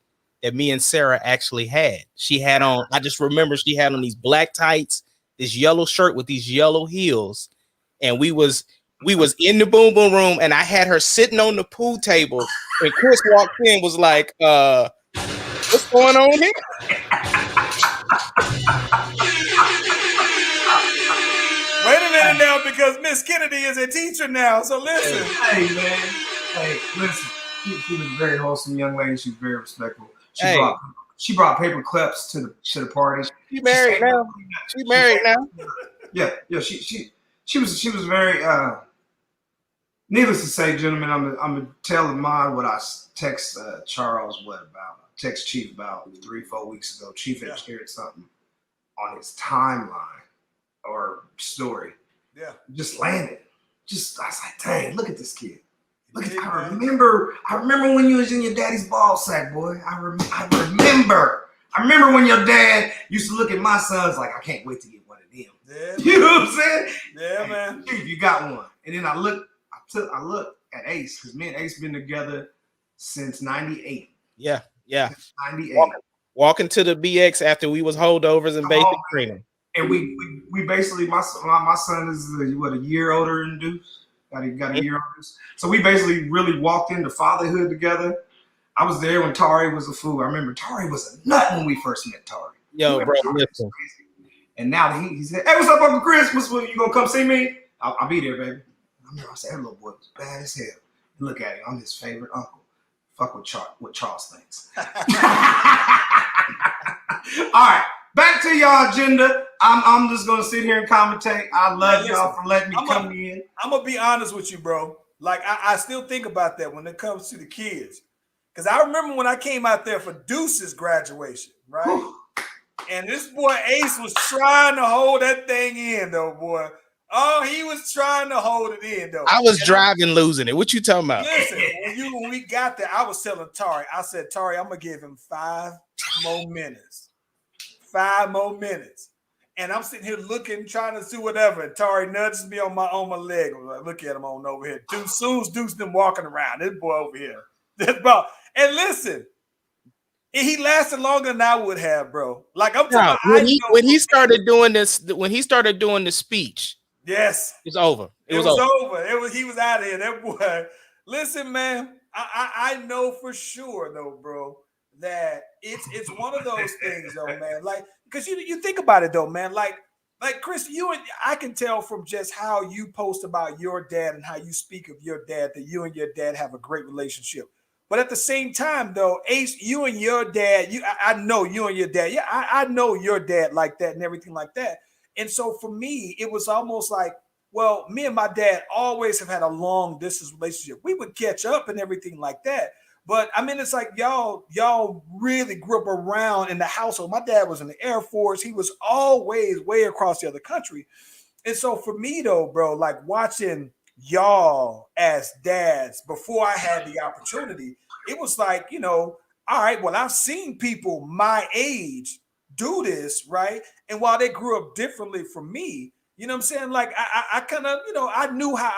that me and Sarah actually had. She had on, I just remember she had on these black tights, this yellow shirt with these yellow heels, and we was in the Boom Boom Room, and I had her sitting on the pool table, and Chris walked in, was like, what's going on here? Wait a minute now, because Miss Kennedy is a teacher now. So listen. Hey man. Hey, listen. She was a very wholesome young lady. She was very respectful. She brought paper clips to the party. She married now. She married now. Yeah. She was very needless to say, gentlemen, I'm gonna tell mine what I text Charles text Chief about 3-4 weeks ago. Chief had shared something on his timeline or story. Yeah. Just landed. I was like, dang, look at this kid. I remember when you was in your daddy's ball sack, boy. I remember when your dad used to look at my sons like, I can't wait to get one of them. Yeah, you know what I'm saying? Yeah, man. Chief, you got one. And then I looked at Ace, because me and Ace been together since '98. Yeah. Since '98. Walking to the BX after we was holdovers and basic training. And we basically, my son is a year older than Deuce. Got a year older. So we basically really walked into fatherhood together. I was there when Tari was a fool. I remember Tari was a nut when we first met Tari. Yo, bro, listen. And now he said, "Hey, what's up, Uncle Chris? You gonna come see me? I'll be there, baby." I remember I said, "That little boy was bad as hell." Look at him. I'm his favorite uncle. Fuck what Charles thinks. All right. Back to your agenda. I'm just gonna sit here and commentate. I love y'all for letting me come in. I'm gonna be honest with you, bro. Like I still think about that when it comes to the kids, because I remember when I came out there for Deuce's graduation, right? Whew. And this boy Ace was trying to hold that thing in, though, boy. Oh, he was trying to hold it in, though. I was driving, losing it. What you talking about? Listen, when we got there, I was telling Tari. I said, Tari, I'm gonna give him 5 more minutes. 5 more minutes. And I'm sitting here looking, trying to do whatever. And Tari nudges me on my leg. I'm like, look at him on over here. Soon as Deuce them walking around. This boy over here. And listen, he lasted longer than I would have, bro. Like I'm talking when he started doing the speech. Yes. It's over. It was over. He was out of here. That boy. Listen, man, I know for sure though, bro, that it's one of those things though, man. Like, because you think about it though, man. Like Chris, I can tell from just how you post about your dad and how you speak of your dad that you and your dad have a great relationship. But at the same time, though, Ace, you and your dad, I know you and your dad. Yeah, I know your dad like that and everything like that. And so for me, it was almost like, well, me and my dad always have had a long distance relationship. We would catch up and everything like that. But I mean, it's like y'all really grew up around in the household. My dad was in the Air Force. He was always way across the other country. And so for me, though, bro, like watching y'all as dads before I had the opportunity, it was like, all right, well, I've seen people my age do this, right? And while they grew up differently from me, you know what I'm saying? Like I kind of, I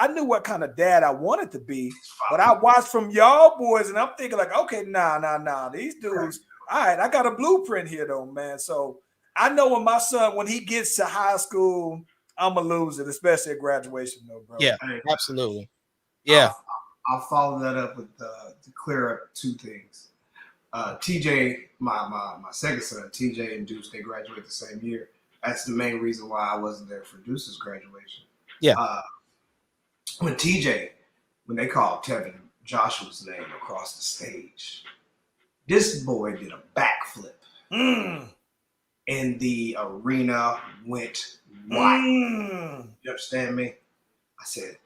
knew what kind of dad I wanted to be, but I watched from y'all boys and I'm thinking like, okay, nah, these dudes, all right, I got a blueprint here though, man. So I know when my son, when he gets to high school, I'm gonna lose it, especially at graduation though, bro. Yeah, absolutely. Yeah. I'll follow that up with to clear up 2 things. TJ, my second son, TJ and Deuce, they graduated the same year. That's the main reason why I wasn't there for Deuce's graduation. Yeah. When they called Tevin Joshua's name across the stage, this boy did a backflip. And the arena went wild. You understand me? I said,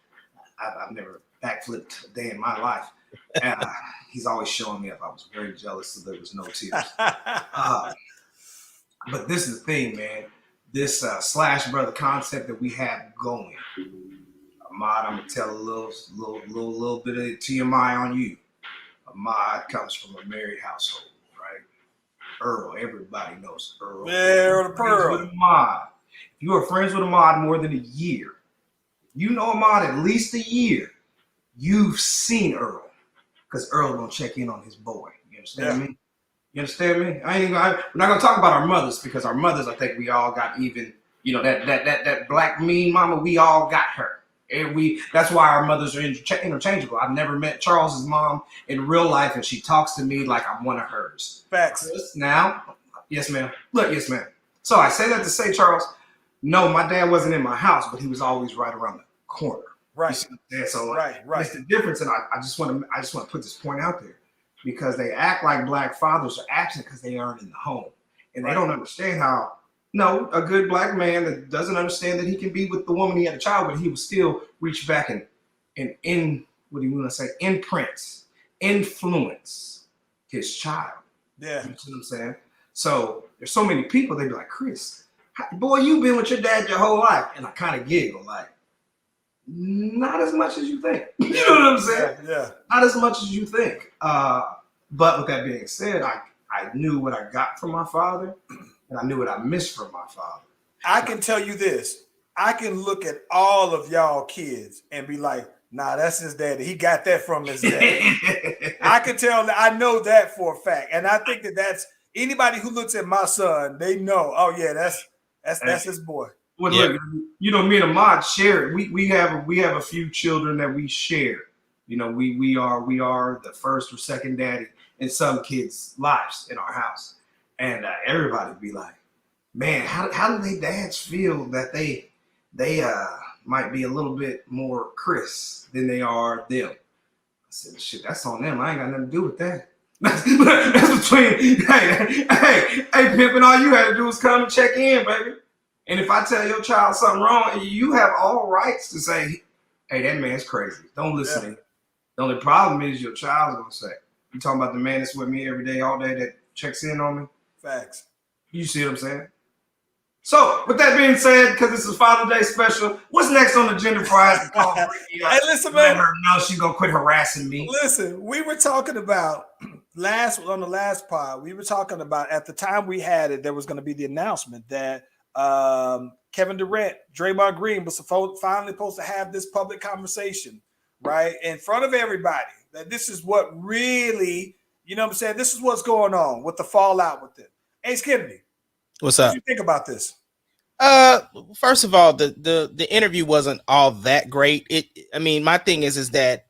I've never backflipped a day in my life. And he's always showing me up. I was very jealous that there was no tears. But this is the thing, man. This Slash Brother concept that we have going. Ahmad, I'm gonna tell a little bit of TMI on you. Ahmad comes from a married household, right? Earl, everybody knows Earl. Earl the Pearl. If you are friends with Ahmad more than a year, you know Ahmad at least a year, you've seen Earl. Because Earl gonna check in on his boy. You understand me? You understand me? We're not gonna talk about our mothers, because our mothers, I think we all got even, that black mean mama, we all got her. And that's why our mothers are interchangeable. I've never met Charles's mom in real life, and she talks to me like I'm one of hers. Facts. Now, yes, ma'am. Look, yes, ma'am. So I say that to say, Charles, no, my dad wasn't in my house, but he was always right around the corner. Right. So right. It's the difference, and I just want to put this point out there, because they act like black fathers are absent because they aren't in the home, and they don't understand how. No, a good black man that doesn't understand that he can be with the woman he had a child with, he will still reach back and what do you want to say, influence his child. Yeah. You see what I'm saying? So there's so many people, they be like, Chris, boy, you've been with your dad your whole life. And I kind of giggle, like, not as much as you think. You know what I'm saying? Yeah. Not as much as you think. But with that being said, I knew what I got from my father, and I knew what I missed from my father. I can tell you this. I can look at all of y'all kids and be like, nah, that's his daddy. He got that from his daddy. I can tell, I know that for a fact. And I think that's anybody who looks at my son, they know, oh yeah, that's his boy. Well, look, me and Ahmad share it. We have a few children that we share. We are the first or second daddy in some kids' lives in our house. And everybody be like, man, how do they dads feel that they might be a little bit more Chris than they are them? I said, shit, that's on them. I ain't got nothing to do with that. That's between, hey, pimping, all you had to do was come and check in, baby. And if I tell your child something wrong, you have all rights to say, hey, that man's crazy. Don't listen to him. The only problem is your child's going to say, you talking about the man that's with me every day, all day, that checks in on me? Facts. You see what I'm saying? So, with that being said, because this is Father's Day special, what's next on the agenda for us? Hey, listen, let man. her know she's going to quit harassing me. Listen, we were talking about on the last pod, we were talking about at the time we had it, there was going to be the announcement that Kevin Durant, Draymond Green was finally supposed to have this public conversation, right, in front of everybody. That this is what really, you know what I'm saying? This is what's going on with the fallout with it. Ace Kennedy, what's up? What do you think about this? First of all, the interview wasn't all that great. My thing is that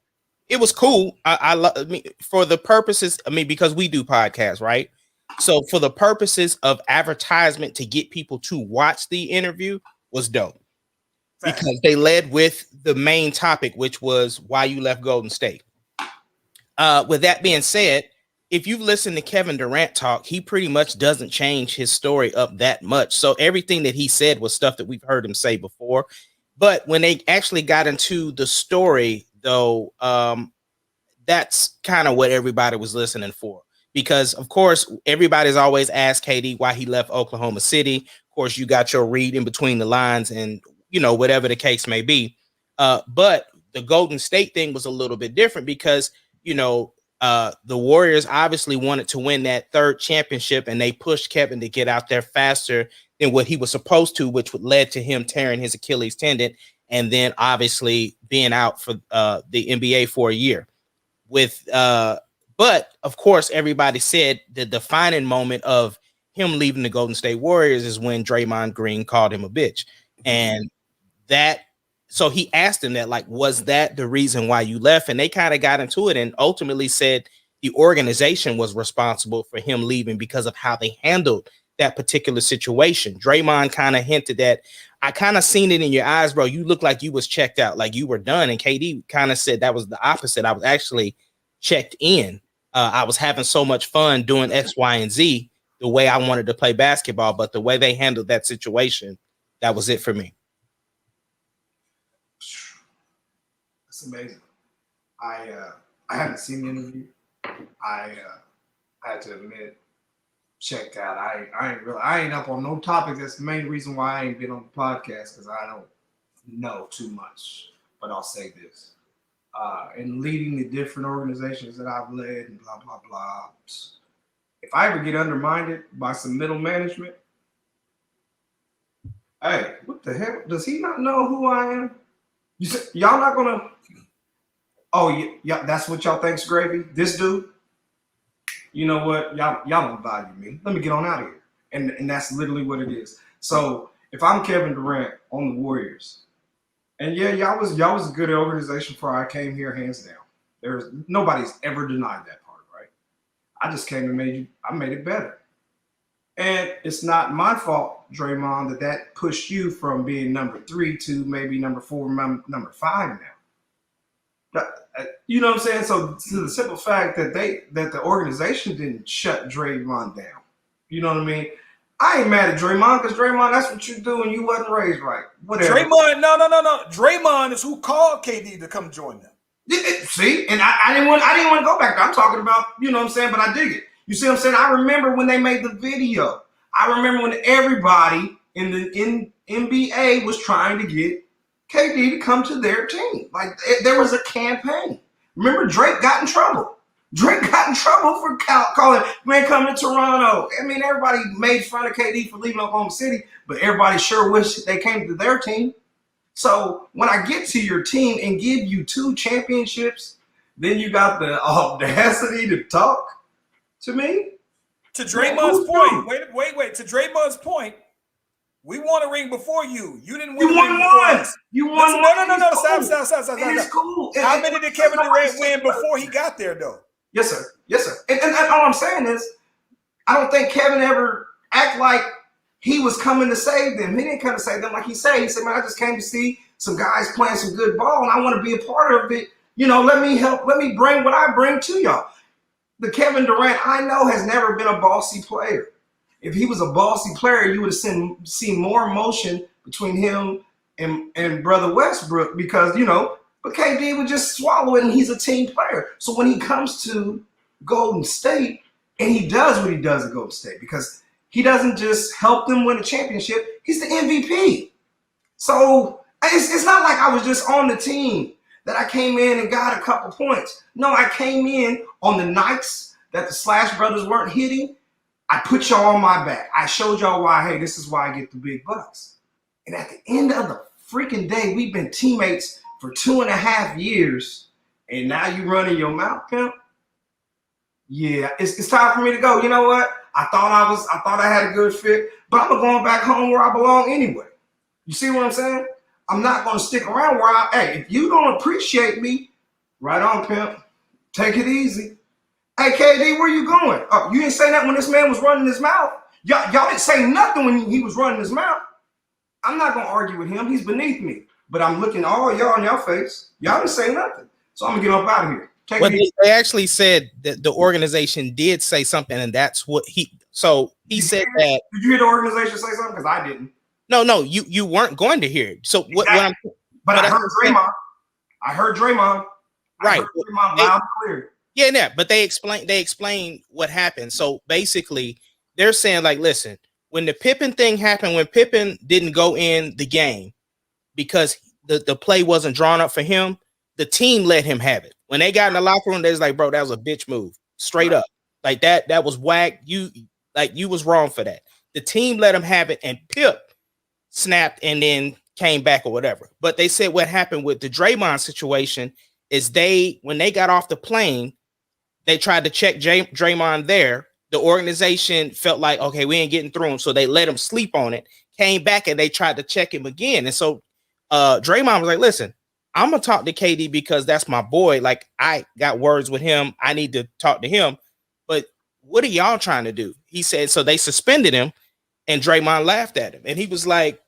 it was cool. I mean, for the purposes, because we do podcasts, right? So for the purposes of advertisement to get people to watch the interview was dope. Because they led with the main topic, which was why you left Golden State. With that being said, if you've listened to Kevin Durant talk, he pretty much doesn't change his story up that much. So everything that he said was stuff that we've heard him say before. But when they actually got into the story, though, that's kind of what everybody was listening for. Because, of course, everybody's always asked KD why he left Oklahoma City. Of course, you got your read in between the lines and, whatever the case may be. But the Golden State thing was a little bit different because, the Warriors obviously wanted to win that third championship, and they pushed Kevin to get out there faster than what he was supposed to, which led to him tearing his Achilles tendon and then obviously being out for the NBA for a year. But of course, everybody said the defining moment of him leaving the Golden State Warriors is when Draymond Green called him a bitch. And so he asked him that, like, was that the reason why you left? And they kind of got into it and ultimately said the organization was responsible for him leaving because of how they handled that particular situation. Draymond kind of hinted that, I kind of seen it in your eyes, bro. You looked like you was checked out, like you were done. And KD kind of said that was the opposite. I was actually checked in. I was having so much fun doing X, Y, and Z the way I wanted to play basketball, but the way they handled that situation, that was it for me. That's amazing. I I haven't seen the interview. I had to admit, checked out. I ain't up on no topic. That's the main reason why I ain't been on the podcast, because I don't know too much. But I'll say this. In leading the different organizations that I've led and blah, blah, blah. If I ever get undermined by some middle management, hey, what the hell? Does he not know who I am? You said, y'all not going to, oh, yeah, that's what y'all think's gravy? This dude? You know what? Y'all don't value me. Let me get on out of here. And that's literally what it is. So if I'm Kevin Durant on the Warriors, and yeah, y'all was a good organization before I came here, hands down. Nobody's ever denied that part, right? I just came and I made it better. And it's not my fault, Draymond, that pushed you from being number 3 to maybe number 4, number 5 now. You know what I'm saying? So to the simple fact that the organization didn't shut Draymond down. You know what I mean? I ain't mad at Draymond, because Draymond, that's what you do, and you wasn't raised right. Whatever. Draymond, no. Draymond is who called KD to come join them. See, and I didn't want to go back there. I'm talking about, you know what I'm saying, but I dig it. You see what I'm saying? I remember when they made the video. I remember when everybody in the NBA was trying to get KD to come to their team. Like, there was a campaign. Remember, Drake got in trouble. Drake got in trouble for calling, man, come to Toronto. I mean, everybody made fun of KD for leaving Oklahoma City, but everybody sure wished they came to their team. So when I get to your team and give you 2 championships, then you got the audacity to talk to me? To Draymond's point, wait. To Draymond's point, we won a ring before you. You didn't win. You won one. You won one. No. Stop. It's cool. How many did Kevin Durant win before he got there, though? Yes, sir. And all I'm saying is, I don't think Kevin ever act like he was coming to save them. He didn't come to save them like he said. He said, man, I just came to see some guys playing some good ball, and I want to be a part of it. You know, let me help. Let me bring what I bring to y'all. The Kevin Durant I know has never been a bossy player. If he was a bossy player, you would have seen more emotion between him and Brother Westbrook, because, you know, but KD would just swallow it, and he's a team player. So when he comes to Golden State, and he does what he does at Golden State, because he doesn't just help them win a championship, he's the MVP. So it's not like I was just on the team, that I came in and got a couple points. No, I came in on the nights that the Slash brothers weren't hitting. I put y'all on my back. I showed y'all why, hey, this is why I get the big bucks. And at the end of the freaking day, we've been teammates for 2.5 years, and now you running your mouth, pimp? Yeah, it's time for me to go. You know what? I thought I had a good fit, but I'm going back home where I belong anyway. You see what I'm saying? I'm not going to stick around where hey, if you don't appreciate me, right on, pimp. Take it easy. Hey, KD, where you going? Oh, you didn't say that when this man was running his mouth. Y'all didn't say nothing when he was running his mouth. I'm not going to argue with him. He's beneath me. But I'm looking all y'all in your face. Y'all didn't say nothing. So I'm going to get up out of here. They actually said that the organization did say something, and that's what he said that. Did you hear the organization say something? Because I didn't. No, you weren't going to hear it. So exactly. But I heard Draymond. I heard Draymond. Right. Draymond loud and clear. Yeah, but they explained what happened. So basically, they're saying, like, listen, when the Pippen thing happened, when Pippen didn't go in the game because the play wasn't drawn up for him, the team let him have it. When they got in the locker room, they was like, bro, that was a bitch move. Straight up. Like that was whack. You was wrong for that. The team let him have it, and Pip snapped and then came back or whatever. But they said what happened with the Draymond situation is when they got off the plane, they tried to check Draymond there. The organization felt like, okay, we ain't getting through him. So they let him sleep on it, came back, and they tried to check him again. And so Draymond was like, listen, I'm going to talk to KD because that's my boy. Like, I got words with him. I need to talk to him. But what are y'all trying to do? He said, so they suspended him, and Draymond laughed at him. And he was like,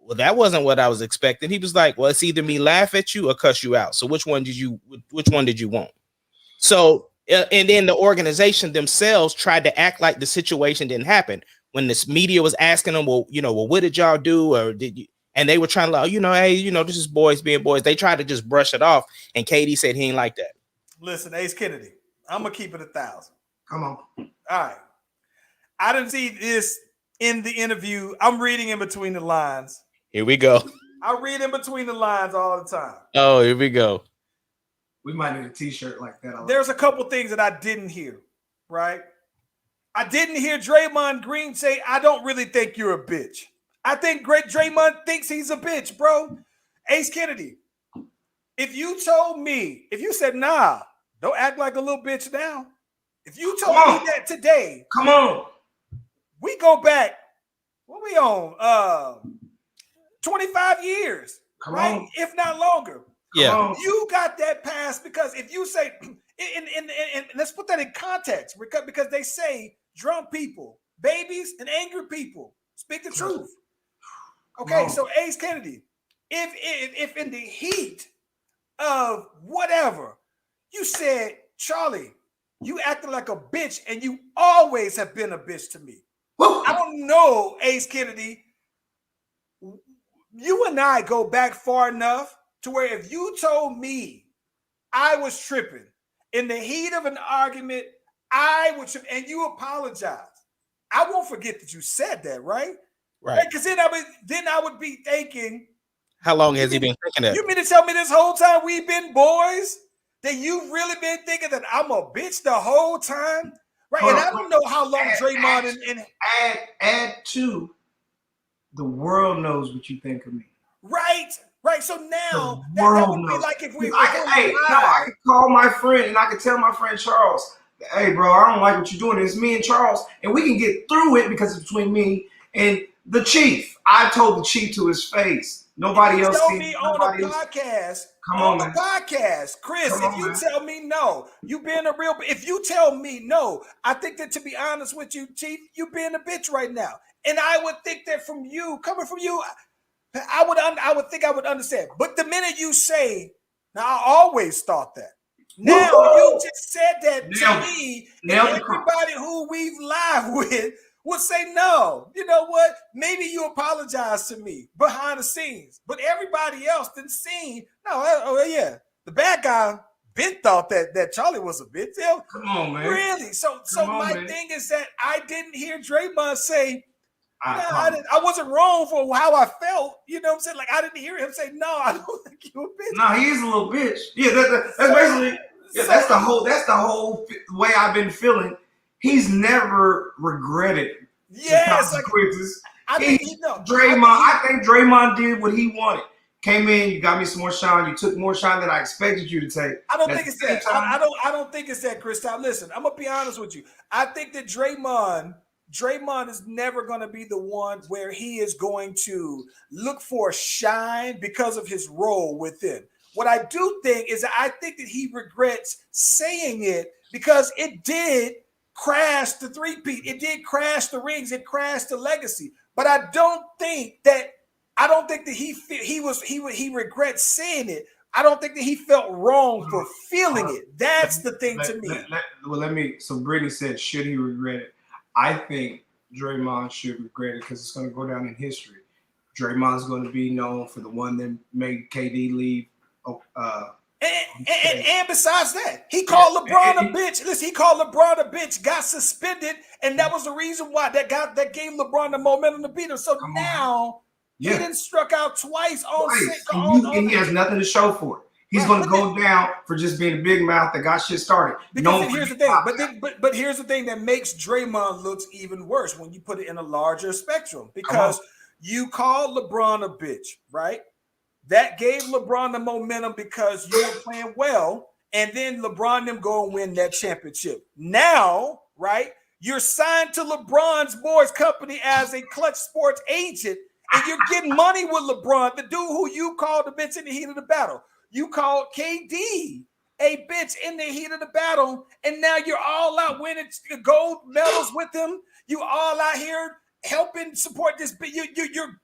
well, that wasn't what I was expecting. He was like, well, it's either me laugh at you or cuss you out. So which one did you want? So, and then the organization themselves tried to act like the situation didn't happen. When this media was asking them, well, what did y'all do? Or did you? And they were trying to, hey, this is boys being boys. They tried to just brush it off. And KD said he ain't like that. Listen, Ace Kennedy, I'm gonna keep it 1,000. Come on. All right. I didn't see this in the interview. I'm reading in between the lines. Here we go. I read in between the lines all the time. Oh, here we go. We might need a T-shirt like that. There's a couple things that I didn't hear, right? I didn't hear Draymond Green say, I don't really think you're a bitch. I think great Draymond thinks he's a bitch, bro. Ace Kennedy, if you told me, if you said, nah, don't act like a little bitch now. If you told me that today, come on, we go back, what we on? 25 years, come right? on. If not longer. Yeah. You got that pass because if you say, and let's put that in context, because they say drunk people, babies, and angry people speak the truth. Okay, so Ace Kennedy, if in the heat of whatever, you said, Charlie, you acted like a bitch and you always have been a bitch to me. I don't know, Ace Kennedy. You and I go back far enough to where if you told me I was tripping in the heat of an argument, I would trip and you apologize. I won't forget that you said that, right? Right. Because then I would be thinking, how long has he been thinking that? You mean to tell me this whole time we've been boys that you've really been thinking that I'm a bitch the whole time? Right. And I don't know how long Draymond and add to the world knows what you think of me. Right. So now that would be like if I could call my friend and I could tell my friend Charles, hey bro, I don't like what you're doing. It's me and Charles, and we can get through it because it's between me and the chief. I told the chief to his face. Nobody else told me on a podcast. Come on, man. Podcast, Chris. If you tell me no, you being a real. If you tell me no, I think that to be honest with you, Chief, you being a bitch right now. And I would think that from you, coming from you, I would think I would understand. But the minute you say, now I always thought that. Now you just said that to me, and everybody who we've live with would say, no, you know what? Maybe you apologize to me behind the scenes, but everybody else didn't see. No, yeah, the bad guy Ben thought that Charlie was a bitch. Come on, man. Really? So my thing is that I didn't hear Draymond say, I wasn't wrong for how I felt. You know what I'm saying? Like I didn't hear him say, no, I don't think you're a bitch. No, he is a little bitch. Yeah, that's basically that's the whole way I've been feeling. He's never regretted the consequences. I think Draymond did what he wanted. Came in, you got me some more shine. You took more shine than I expected you to take. I don't think it's that. I don't think it's that, Kristaps. Listen, I'm gonna be honest with you. I think that Draymond is never going to be the one where he is going to look for shine because of his role within. What I do think is I think that he regrets saying it because it did crash the three-peat. It did crash the rings. It crashed the legacy. But I don't think that he regrets saying it. I don't think that he felt wrong for feeling it. That's the thing to me. So Brittany said, should he regret it? I think Draymond should regret it because it's going to go down in history. Draymond's going to be known for the one that made KD leave. And besides that, he called LeBron a bitch. Listen, he called LeBron a bitch, got suspended, and that was the reason why that gave LeBron the momentum to beat him. So now he didn't struck out twice. And he has nothing to show for it. He's going to go down for just being a big mouth that got shit started. Because here's the thing. But here's the thing that makes Draymond looks even worse when you put it in a larger spectrum. Because you called LeBron a bitch, right? That gave LeBron the momentum because you were playing well. And then LeBron them go and win that championship. Now, right, you're signed to LeBron's boys company as a Clutch Sports agent. And you're getting money with LeBron, the dude who you called a bitch in the heat of the battle. You called KD a bitch in the heat of the battle, and now you're all out winning gold medals with him. You all out here helping support this.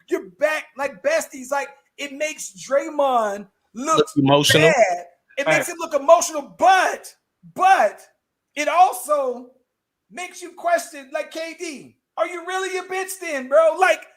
You're back like besties. Like it makes Draymond look emotional. Bad. It makes it look emotional, but it also makes you question, like KD, are you really a bitch then, bro? Like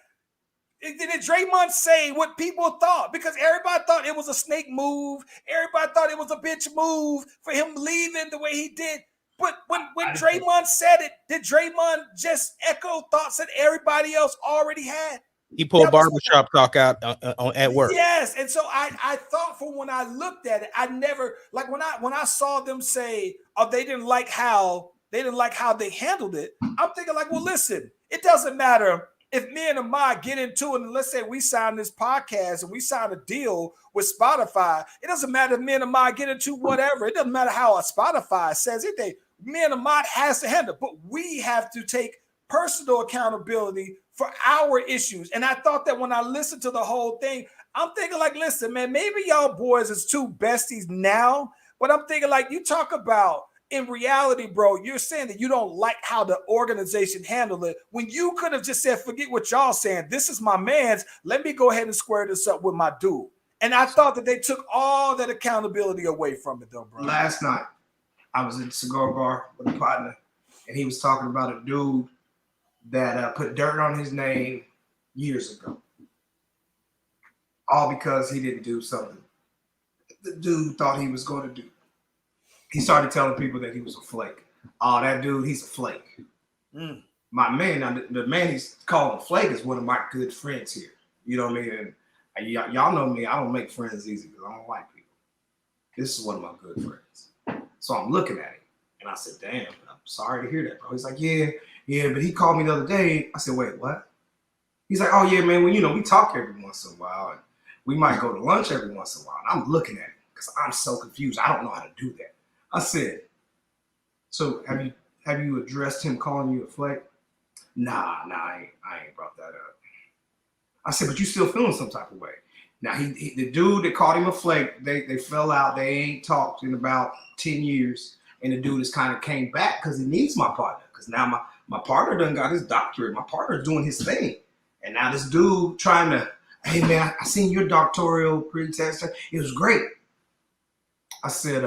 Did Draymond say what people thought? Because everybody thought it was a snake move. Everybody thought it was a bitch move for him leaving the way he did. But when Draymond said it, did Draymond just echo thoughts that everybody else already had? He pulled barbershop talk out at work. Yes, and so I thought for when I looked at it, I never like when I saw them say, "Oh, they didn't like how they handled it." I'm thinking like, well, listen, it doesn't matter if me and Ahmad get into it, and let's say we sign this podcast and we sign a deal with Spotify. It doesn't matter if me and Ahmad get into whatever. It doesn't matter how a Spotify says it. Me and Ahmad has to handle, but we have to take personal accountability for our issues. And I thought that when I listened to the whole thing, I'm thinking like, listen, man, maybe y'all boys is two besties now, but I'm thinking like you talk about in reality, bro, you're saying that you don't like how the organization handled it when you could have just said, forget what y'all saying. This is my man's. Let me go ahead and square this up with my dude. And I thought that they took all that accountability away from it, though, bro. Last night, I was at the cigar bar with a partner, and he was talking about a dude that put dirt on his name years ago. All because he didn't do something the dude thought he was going to do. He started telling people that he was a flake. Oh, that dude, he's a flake. My man, the man he's calling a flake is one of my good friends here. You know what I mean? And y'all know me. I don't make friends easy because I don't like people. This is one of my good friends. So I'm looking at him, and I said, damn, I'm sorry to hear that, bro. He's like, yeah, but he called me the other day. I said, wait, what? He's like, oh, yeah, man, well, we talk every once in a while, and we might go to lunch every once in a while. And I'm looking at him because I'm so confused. I don't know how to do that. I said, so have you addressed him calling you a flake? Nah, I ain't brought that up. I said, but you still feeling some type of way. Now, the dude that called him a flake, they fell out. They ain't talked in about 10 years. And the dude has kind of came back because he needs my partner. Because now my partner done got his doctorate. My partner's doing his thing. And now this dude trying to, hey, man, I seen your doctoral pre-test. It was great. I said,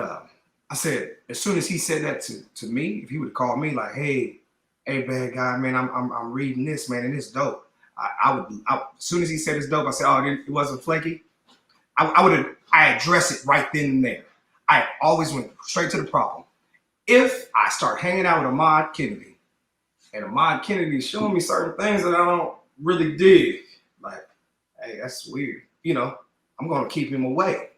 as soon as he said that to me, if he would call me like, hey, bad guy, man, I'm reading this, man, and it's dope. I as soon as he said it's dope, I said, oh, it wasn't flaky. I address it right then and there. I always went straight to the problem. If I start hanging out with Ahmad Kennedy, and Ahmad Kennedy is showing me certain things that I don't really dig, like, hey, that's weird. I'm going to keep him away.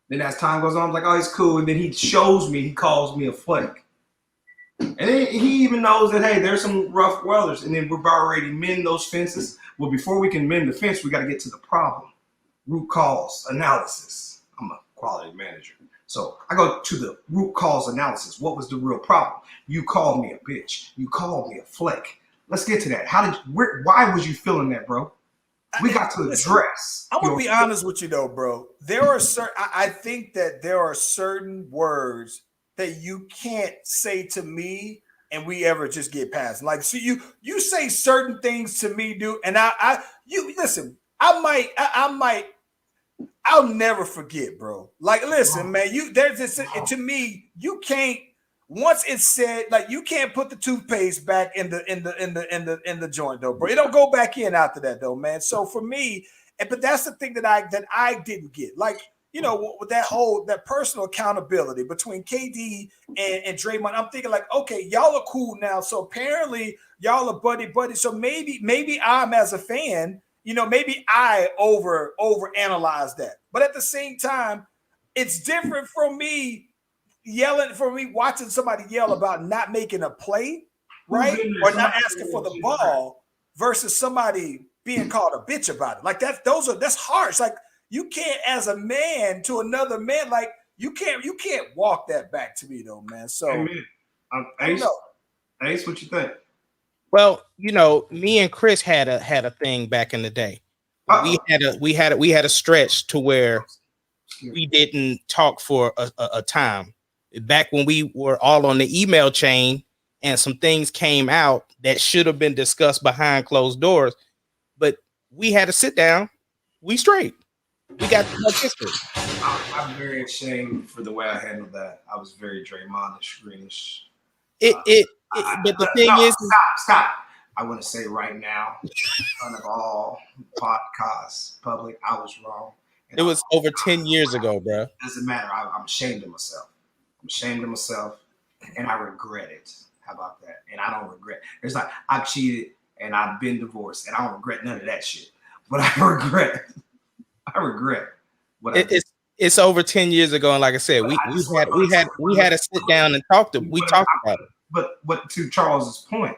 Then as time goes on, I'm like, oh, he's cool. And then he shows me, he calls me a flake. And then he even knows that, hey, there's some rough weathers. And then we've already mend those fences. Well, before we can mend the fence, we got to get to the problem. Root cause analysis. I'm a quality manager. So I go to the root cause analysis. What was the real problem? You called me a bitch. You called me a flake. Let's get to that. Why was you feeling that, bro? We got to address. I'm gonna be honest with you though, bro. I think that there are certain words that you can't say to me and we ever just get past. Like, so you say certain things to me, dude, and you listen. I'll never forget, bro. Like, listen, man. There's this to me. You can't. Once it's said, like, you can't put the toothpaste back in the joint, though, bro. It don't go back in after that, though, man. So for me, but that's the thing that I didn't get. Like, with that personal accountability between KD and Draymond, I'm thinking like, okay, y'all are cool now. So apparently y'all are buddy. So maybe I'm as a fan, maybe I over analyze that. But at the same time, it's different from me watching somebody yell about not making a play, right? Or not asking for the ball versus somebody being called a bitch about it. Like that's harsh. Like, you can't, as a man to another man, like you can't walk that back to me though, man. So Ace, what you think? Well, me and Chris had a thing back in the day. We had a stretch to where we didn't talk for a time. Back when we were all on the email chain and some things came out that should have been discussed behind closed doors, but we had to sit down. We straight. We got too much history. I'm very ashamed for the way I handled that. I was very Draymond-ish, greenish. But the thing is, stop. I want to say right now, in front of all podcasts, public, I was wrong. It was over 10 years ago, bro. Doesn't matter. I'm ashamed of myself. I'm ashamed of myself, and I regret it. How about that? And I don't regret. It's like I've cheated and I've been divorced, and I don't regret none of that shit. But I regret what I did. It's over 10 years ago, and like I said, we had to sit down and talked about it. But to Charles's point,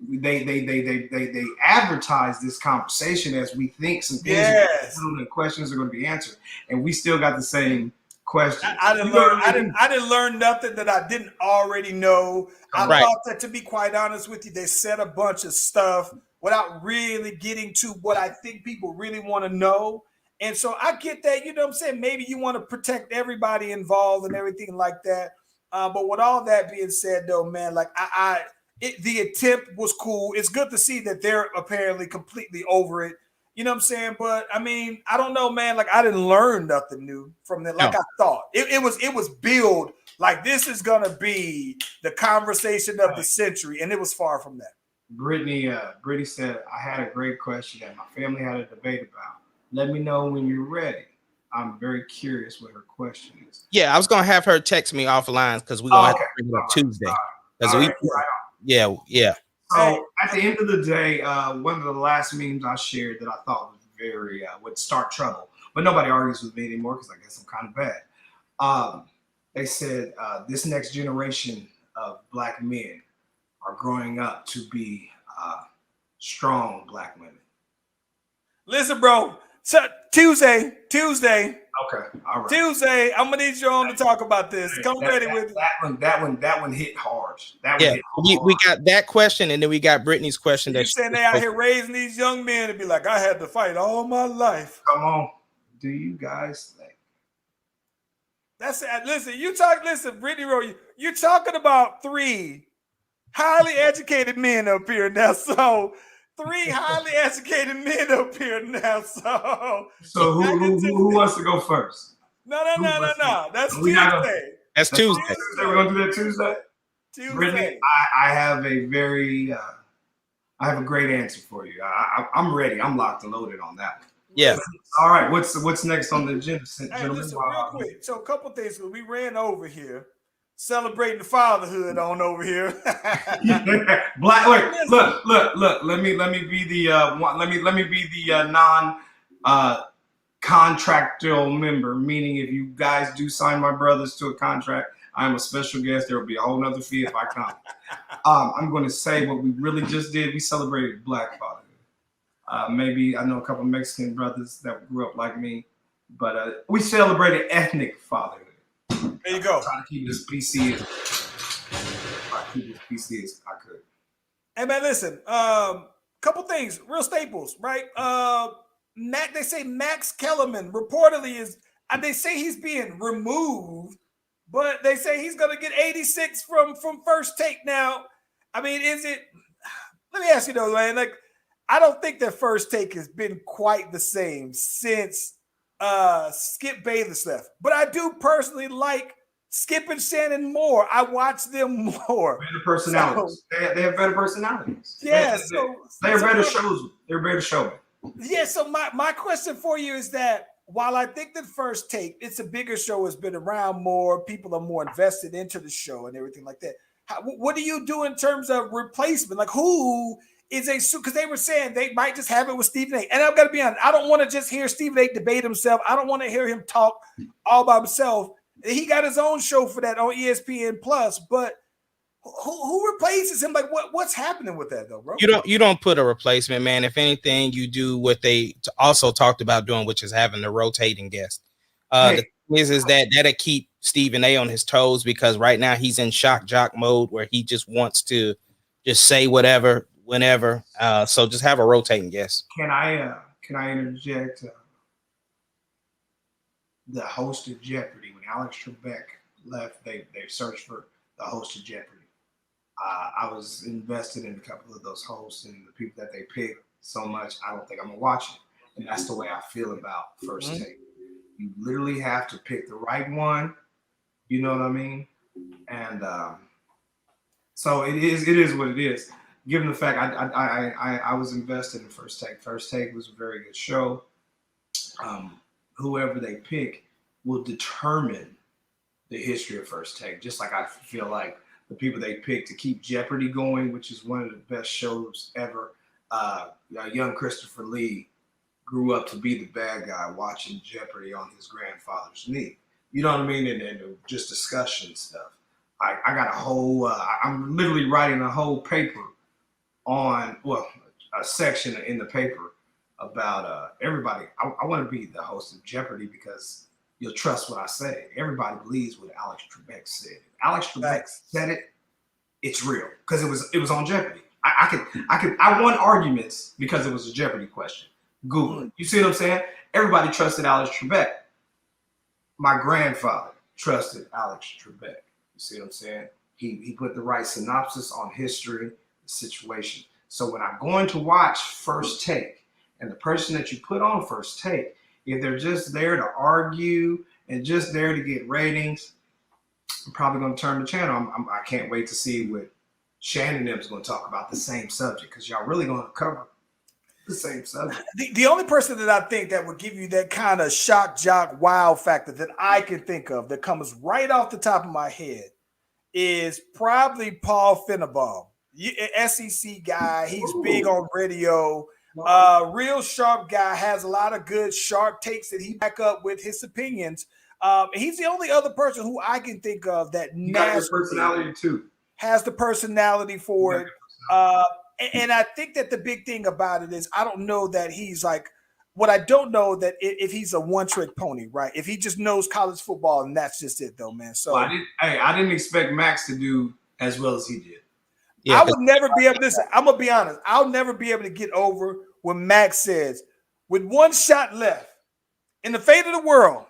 they advertise this conversation as we think some things and questions are going to be answered, and we still got the same question. I didn't learn nothing that I didn't already know. I thought that, to be quite honest with you, they said a bunch of stuff without really getting to what I think people really want to know. And so I get that, you know what I'm saying? Maybe you want to protect everybody involved and everything like that. But with all that being said, though, man, like the attempt was cool. It's good to see that they're apparently completely over it. You know what I'm saying? But I mean, I don't know, man. Like I didn't learn nothing new from that. Like I thought it was billed like this is gonna be the conversation of the century, and it was far from that. Brittany said, I had a great question that my family had a debate about. Let me know when you're ready. I'm very curious what her question is. Yeah, I was gonna have her text me offline because we're gonna have to bring it up Tuesday. Yeah. So at the end of the day, one of the last memes I shared that I thought was very would start trouble, but nobody argues with me anymore because I guess I'm kind of bad. They said this next generation of black men are growing up to be strong black women. Listen, bro. So Tuesday. Okay, all right. Tuesday, I'm gonna need you on to talk about this. Come ready with that one hit hard. We got that question, and then we got Brittany's question. You saying they out here raising these young men to be like, I had to fight all my life. Come on, do you guys think? That's it. Listen, Brittany Rowe, you're talking about three highly educated men up here now. So. Three highly educated men up here now. So who wants to go first? No. That's Tuesday. That's Tuesday. We're gonna do that Tuesday. Brittany, I have a great answer for you. I'm ready. I'm locked and loaded on that. Yeah. All right. What's next on the agenda, gentlemen? Listen, real quick. So a couple things. We ran over here. Celebrating the fatherhood on over here. Black. Wait, look. Let me be the non-contractual member. Meaning, if you guys do sign my brothers to a contract, I'm a special guest. There will be a whole nother fee if I come. I'm going to say what we really just did. We celebrated Black fatherhood. Maybe I know a couple of Mexican brothers that grew up like me, but we celebrated ethnic fatherhood. There you go. I'm trying to keep this PC as I could. Hey man, listen. Couple things, real staples, right? They say Max Kellerman reportedly is. They say he's being removed, but they say he's gonna get 86 from First Take. Now, I mean, is it? Let me ask you though, man. Like, I don't think that First Take has been quite the same since Skip Bayless left, but I do personally like Skip and Shannon more. I watch them more. Better personalities. So, they have better personalities. Yeah, they're better shows. They're better showmen. Yeah. So my question for you is that while I think that First Take, it's a bigger show, has been around more, people are more invested into the show and everything like that. What do you do in terms of replacement? Like who? Because they were saying they might just have it with Stephen A. And I've got to be honest, I don't want to just hear Stephen A. debate himself. I don't want to hear him talk all by himself. He got his own show for that on ESPN Plus. But who replaces him? Like what's happening with that though, bro? You don't put a replacement, man. If anything, you do what they also talked about doing, which is having the rotating guest. The thing is that that'll keep Stephen A. on his toes because right now he's in shock jock mode where he just wants to just say whatever. Whenever, so just have a rotating guest. Can I interject? The host of Jeopardy, when Alex Trebek left, they searched for the host of Jeopardy. I was invested in a couple of those hosts and the people that they picked so much. I don't think I'm gonna watch it, and that's the way I feel about First Take. You literally have to pick the right one. You know what I mean? And so it is what it is. given the fact I was invested in First Take. First Take was a very good show. Whoever they pick will determine the history of First Take. Just like I feel like the people they pick to keep Jeopardy going, which is one of the best shows ever. Young Christopher Lee grew up to be the bad guy watching Jeopardy on his grandfather's knee. You know what I mean? And just discussion stuff. I got a whole, I'm literally writing a whole paper on, well, a section in the paper about everybody. I want to be the host of Jeopardy because you'll trust what I say. Everybody believes what Alex Trebek said. If Alex Trebek said it, it's real because it was on Jeopardy. I won arguments because it was a Jeopardy question. Google it. You see what I'm saying? Everybody trusted Alex Trebek. My grandfather trusted Alex Trebek. You see what I'm saying? He put the right synopsis on history, the situation. So when I'm going to watch First Take, and the person that you put on First Take, if they're just there to argue and just there to get ratings, I'm probably going to turn the channel. I can't wait to see what Shannon and them is going to talk about the same subject because y'all really going to cover the same subject. The only person that I think that would give you that kind of shock, jock, wow factor that I can think of that comes right off the top of my head is probably Paul Finnebaum, SEC guy. He's big on radio. Real sharp guy, has a lot of good sharp takes that he back up with his opinions. He's the only other person who I can think of that personality too. Has the personality for it. And I think that the big thing about it is I don't know that he's like, what I don't know that if he's a one-trick pony, right? If he just knows college football and that's just it though, man. So I didn't expect Max to do as well as he did. Yeah, I would never be able to listen. I'm gonna be honest. I'll never be able to get over when Max says, with one shot left in the fate of the world,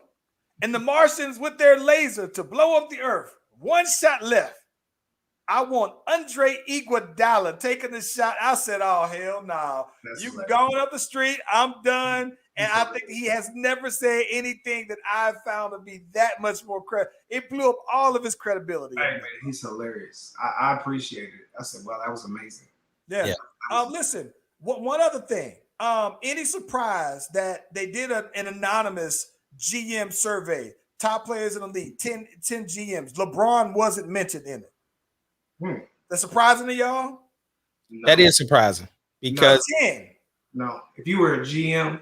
and the Martians with their laser to blow up the earth, one shot left. I want Andre Iguodala taking the shot. I said, oh, hell no. You can go up the street. I'm done. And I think he has never said anything that I've found to be that much more credible. It blew up all of his credibility. Hey, man, he's hilarious. I appreciate it. I said, well, that was amazing. Yeah. Listen, one other thing. Any surprise that they did an anonymous GM survey, top players in the league, 10 GMs. LeBron wasn't mentioned in it. That's surprising to y'all? No. That is surprising because no. If you're a GM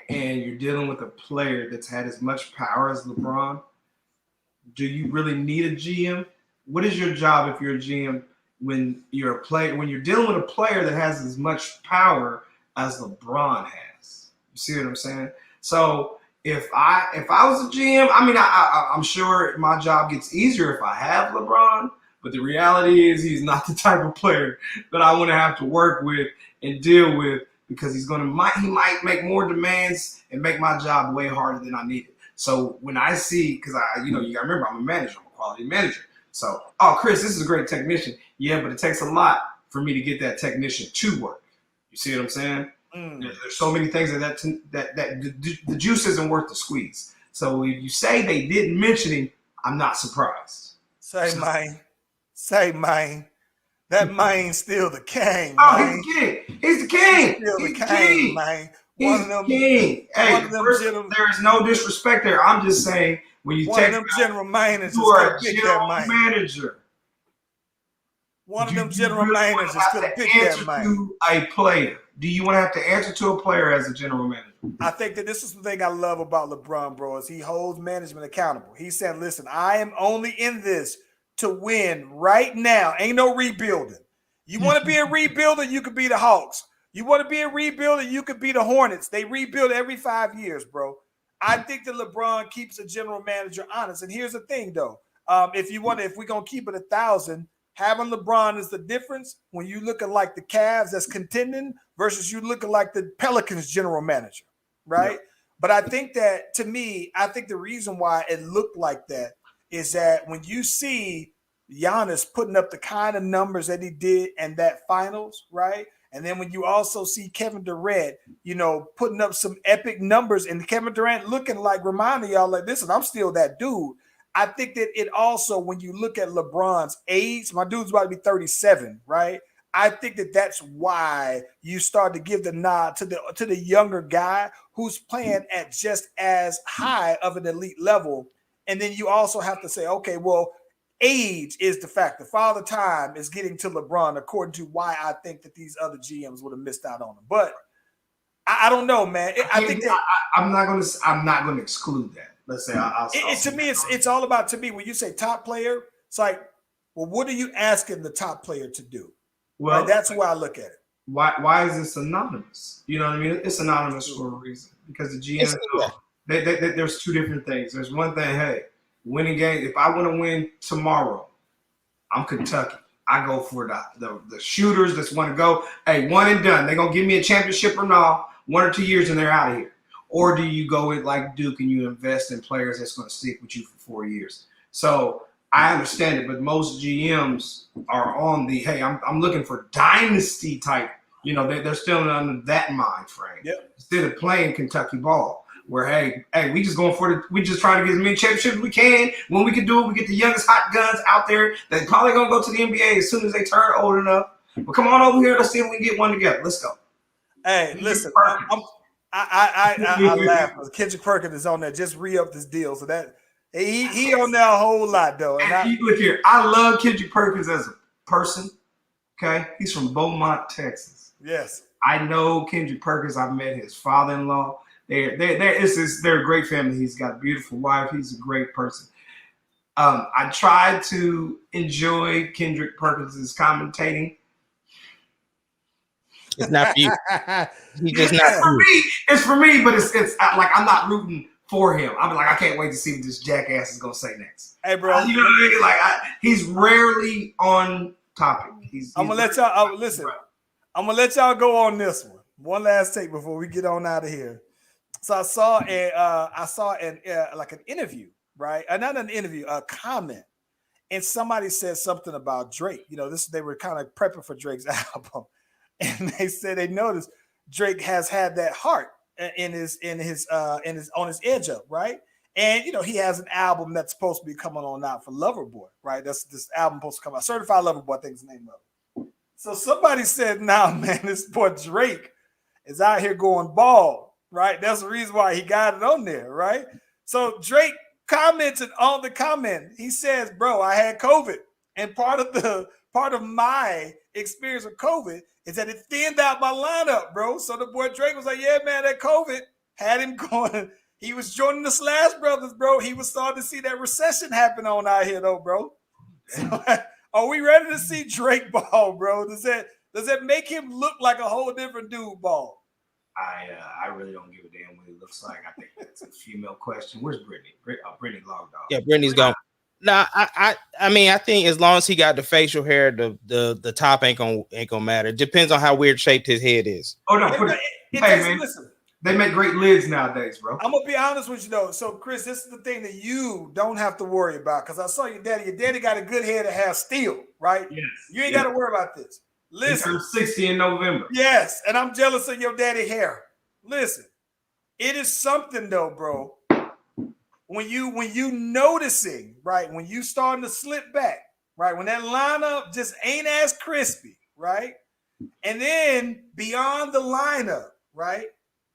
and you're dealing with a player that's had as much power as LeBron, do you really need a GM? What is your job if you're a GM when you're a player, when you're dealing with a player that has as much power as LeBron has? You see what I'm saying? So if I was a GM, I mean, I'm sure my job gets easier if I have LeBron, but the reality is he's not the type of player that I want to have to work with and deal with because he might make more demands and make my job way harder than I need it. So when I see, because you got to remember, I'm a manager, I'm a quality manager. So, oh, Chris, this is a great technician. Yeah, but it takes a lot for me to get that technician to work. You see what I'm saying? There's so many things that the juice isn't worth the squeeze. So if you say they didn't mention him, I'm not surprised. Say, man. That man's still the king. Oh, man. He's the king. He's the king. He's still the king, man. He's the king. Hey, there is no disrespect there. I'm just saying when you take them general managers, you are a general manager. One of them general managers could have picked that man. To a player. Do you want to have to answer to a player as a general manager? I think that this is the thing I love about LeBron, bro, is he holds management accountable. He said, listen, I am only in this to win right now. Ain't no rebuilding. You want to be a rebuilder, you could be the Hawks. You want to be a rebuilder, you could be the Hornets. They rebuild every 5 years, bro. I think that LeBron keeps a general manager honest. And here's the thing, though. If we're going to keep it 1,000, having LeBron is the difference when you looking like the Cavs that's contending versus you looking like the Pelicans general manager, right? Yeah. But I think that, to me, the reason why it looked like that is that when you see Giannis putting up the kind of numbers that he did in that finals, right? And then when you also see Kevin Durant, putting up some epic numbers and Kevin Durant looking like, reminding y'all like, listen, I'm still that dude. I think that it also, when you look at LeBron's age, my dude's about to be 37, right? I think that that's why you start to give the nod to the younger guy who's playing at just as high of an elite level. And then you also have to say, okay, well, age is the factor. Father Time is getting to LeBron, according to why I think that these other GMs would have missed out on him. But I don't know, man. I think that I'm not going to exclude that. Let's say to me, it's all about, to me, when you say top player, it's like, well, what are you asking the top player to do? Well, right? That's why I look at it. Why is this anonymous? You know what I mean? It's anonymous for a reason, because the GM, there's two different things. There's one thing, hey, winning game. If I want to win tomorrow, I'm Kentucky. I go for the shooters that want to go, hey, one and done. They're going to give me a championship or not, 1 or 2 years and they're out of here. Or do you go with like Duke and you invest in players that's going to stick with you for 4 years? So I understand it, but most GMs are on the, hey, I'm looking for dynasty type. You know, they're still under that mind frame. Yep. Instead of playing Kentucky ball, where hey, we just going for we just trying to get as many championships as we can. When we can do it, we get the youngest hot guns out there that probably gonna go to the NBA as soon as they turn old enough. But come on over here, let's see if we can get one together. Let's go. Hey, listen, I laugh. Kendrick Perkins is on there. Just re-up this deal, so that he on there a whole lot though. And look here, I love Kendrick Perkins as a person. Okay, he's from Beaumont, Texas. Yes, I know Kendrick Perkins. I've met his father-in-law. They're a great family. He's got a beautiful wife. He's a great person. I tried to enjoy Kendrick Perkins' commentating. It's not for you. He just not for me. It's for me, but it's like I'm not rooting for him. I'm like, I can't wait to see what this jackass is gonna say next. Hey, bro, you know what I mean? Like he's rarely on topic. I'm gonna let y'all listen. I'm gonna let y'all go on this one. One last take before we get on out of here. So I saw an interview, right? Not an interview, a comment, and somebody said something about Drake. You know, they were kind of prepping for Drake's album, and they said they noticed Drake has had that heart on his edge up, right? And you know, he has an album that's supposed to be coming on out for Loverboy, right? That's this album supposed to come out. Certified Loverboy, I think is the name of it. So somebody said, "Nah, man, this boy Drake is out here going bald." Right, that's the reason why he got it on there, right? So Drake commented on the comment. He says, "Bro, I had COVID, and part of my experience with COVID is that it thinned out my lineup, bro." So the boy Drake was like, "Yeah, man, that COVID had him going." He was joining the Slash Brothers, bro. He was starting to see that recession happen on out here, though, bro. So, are we ready to see Drake ball, bro? Does that make him look like a whole different dude ball? I really don't give a damn what he looks like. I think that's a female question. Where's Brittany? Brittany logged off. Yeah, Brittany's gone. No, I mean, I think as long as he got the facial hair, the top ain't gonna matter. It depends on how weird shaped his head is. Oh no, man. Listen, they make great lids nowadays, bro. I'm gonna be honest with you though. So Chris, this is the thing that you don't have to worry about, because I saw your daddy. Your daddy got a good head of hair still, right? Yes. You ain't got to worry about this. Listen, he turned 60 in November. Yes, and I'm jealous of your daddy hair. Listen, it is something though, bro. When you noticing, right? When you starting to slip back, right? When that lineup just ain't as crispy, right? And then beyond the lineup, right?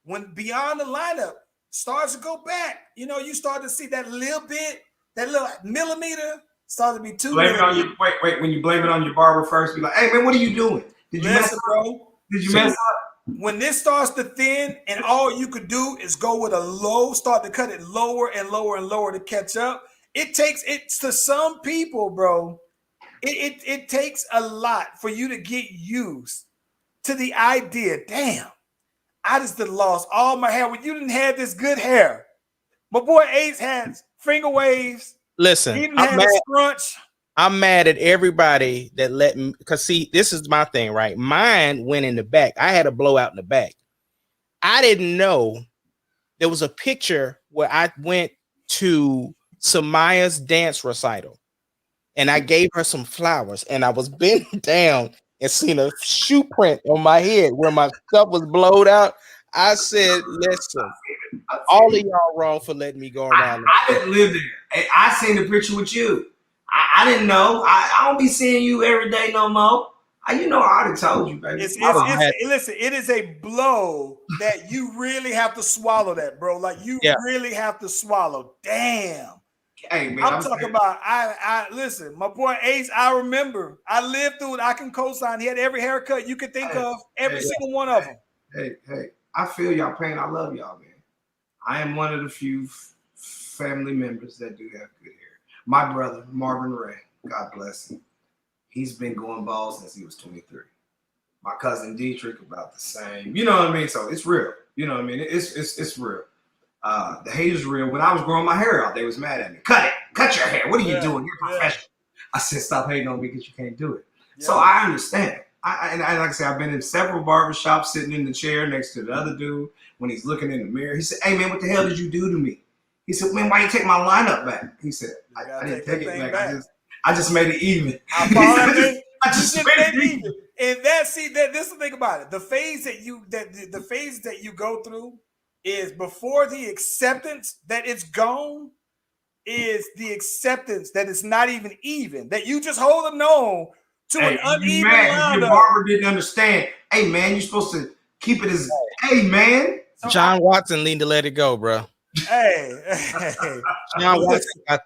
When beyond the lineup starts to go back, you know, you start to see that little bit, that little millimeter start to be too. Blame it on you. Wait. When you blame it on your barber first, be like, "Hey man, what are you doing? Did you mess up, bro? Did you mess up?" When this starts to thin and all you could do is go with a low, start to cut it lower and lower and lower to catch up. It takes to some people, bro. It takes a lot for you to get used to the idea. Damn, I just done lost all my hair. When you didn't have this good hair, my boy Ace has finger waves. Listen, he didn't have a scrunch. I'm mad at everybody that let me, because see, this is my thing, right? Mine went in the back. I had a blowout in the back. I didn't know there was a picture where I went to Samaya's dance recital and I gave her some flowers and I was bent down and seen a shoe print on my head where my stuff was blowed out. I said, listen, All of y'all wrong for letting me go around. I didn't live there. I seen the picture with you. I didn't know. I don't be seeing you every day no more. You know, I already told you, baby. Listen, it is a blow that you really have to swallow that, bro. Like you really have to swallow. Damn. Hey, man, I'm talking about. I listen, my boy Ace. I remember. I lived through it. I can co-sign. He had every haircut you could think of. Every single one of them. Hey. I feel y'all pain. I love y'all, man. I am one of the few family members that do have good hair. My brother Marvin Ray, God bless him. He's been going bald since he was 23. My cousin Dietrich, about the same. You know what I mean? So it's real. You know what I mean? It's real. The hate is real. When I was growing my hair out, they was mad at me. Cut your hair. What are you doing? You're professional. I said, stop hating on me because you can't do it. Yeah. So I understand. And like I said, I've been in several barbershops sitting in the chair next to the other dude. When he's looking in the mirror, he said, hey, man, what the hell did you do to me? He said, man, why you take my lineup back? He said, I didn't take it back. I just made it even. I just made it even. And this is the thing about it. The phase that you go through is before the acceptance that it's gone, is the acceptance that it's not even, that you just holding on to an uneven lineup. Your barber didn't understand. Hey, man, you're supposed to keep it as, hey, man. John Watson need to let it go, bro. Hey. John Watson got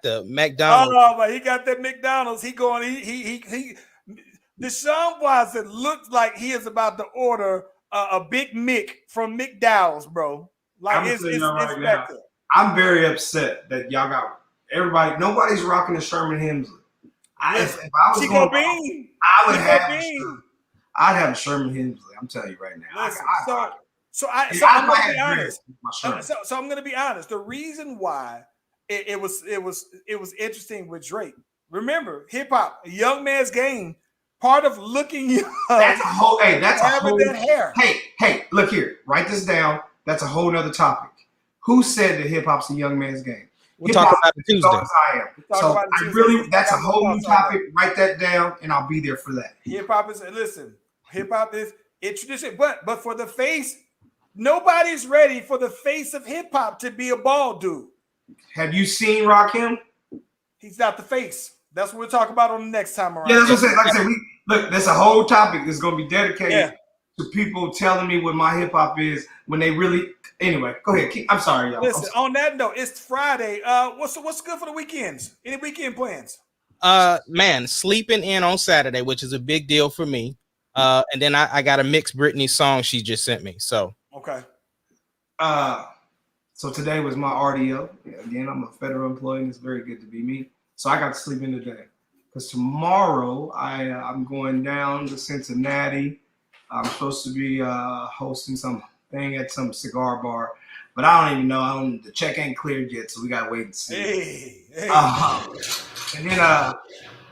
the McDonald's. Oh, but he got that McDonald's. Deshaun Watson looks like he is about to order a Big Mick from McDowell's, bro. Like it's right now. I'm very upset that y'all got everybody. Nobody's rocking the Sherman Hemsley. If I was Chico going, Bean. I would have. I'd have a Sherman Hemsley. I'm telling you right now. Listen, I'm gonna be honest. So I'm gonna be honest. The reason why it was interesting with Drake. Remember, hip hop, a young man's game. Part of looking young. That's a whole. Hey, that's a whole. That hair. Hey, look here. Write this down. That's a whole nother topic. Who said that hip hop's a young man's game? We'll talk about it Tuesday. That's a whole new topic. Write that down, and I'll be there for that. Hip hop is a tradition, but for the face, nobody's ready for the face of hip hop to be a bald dude. Have you seen Rakim? He's not the face. That's what we'll talk about on the next time around. Yeah, that's what I'm saying. Like I said, look, there's a whole topic that's going to be dedicated to people telling me what my hip hop is when they really. Anyway, go ahead. I'm sorry, y'all. Listen, on that note, it's Friday. What's good for the weekends? Any weekend plans? Man, sleeping in on Saturday, which is a big deal for me. And then I got a mixed Britney song she just sent me. So okay. So today was my RDO. Again, I'm a federal employee, and it's very good to be me. So I got to sleep in today. Because tomorrow I'm going down to Cincinnati. I'm supposed to be hosting some thing at some cigar bar, but I don't even know. The check ain't cleared yet, so we gotta wait and see. Hey. And then a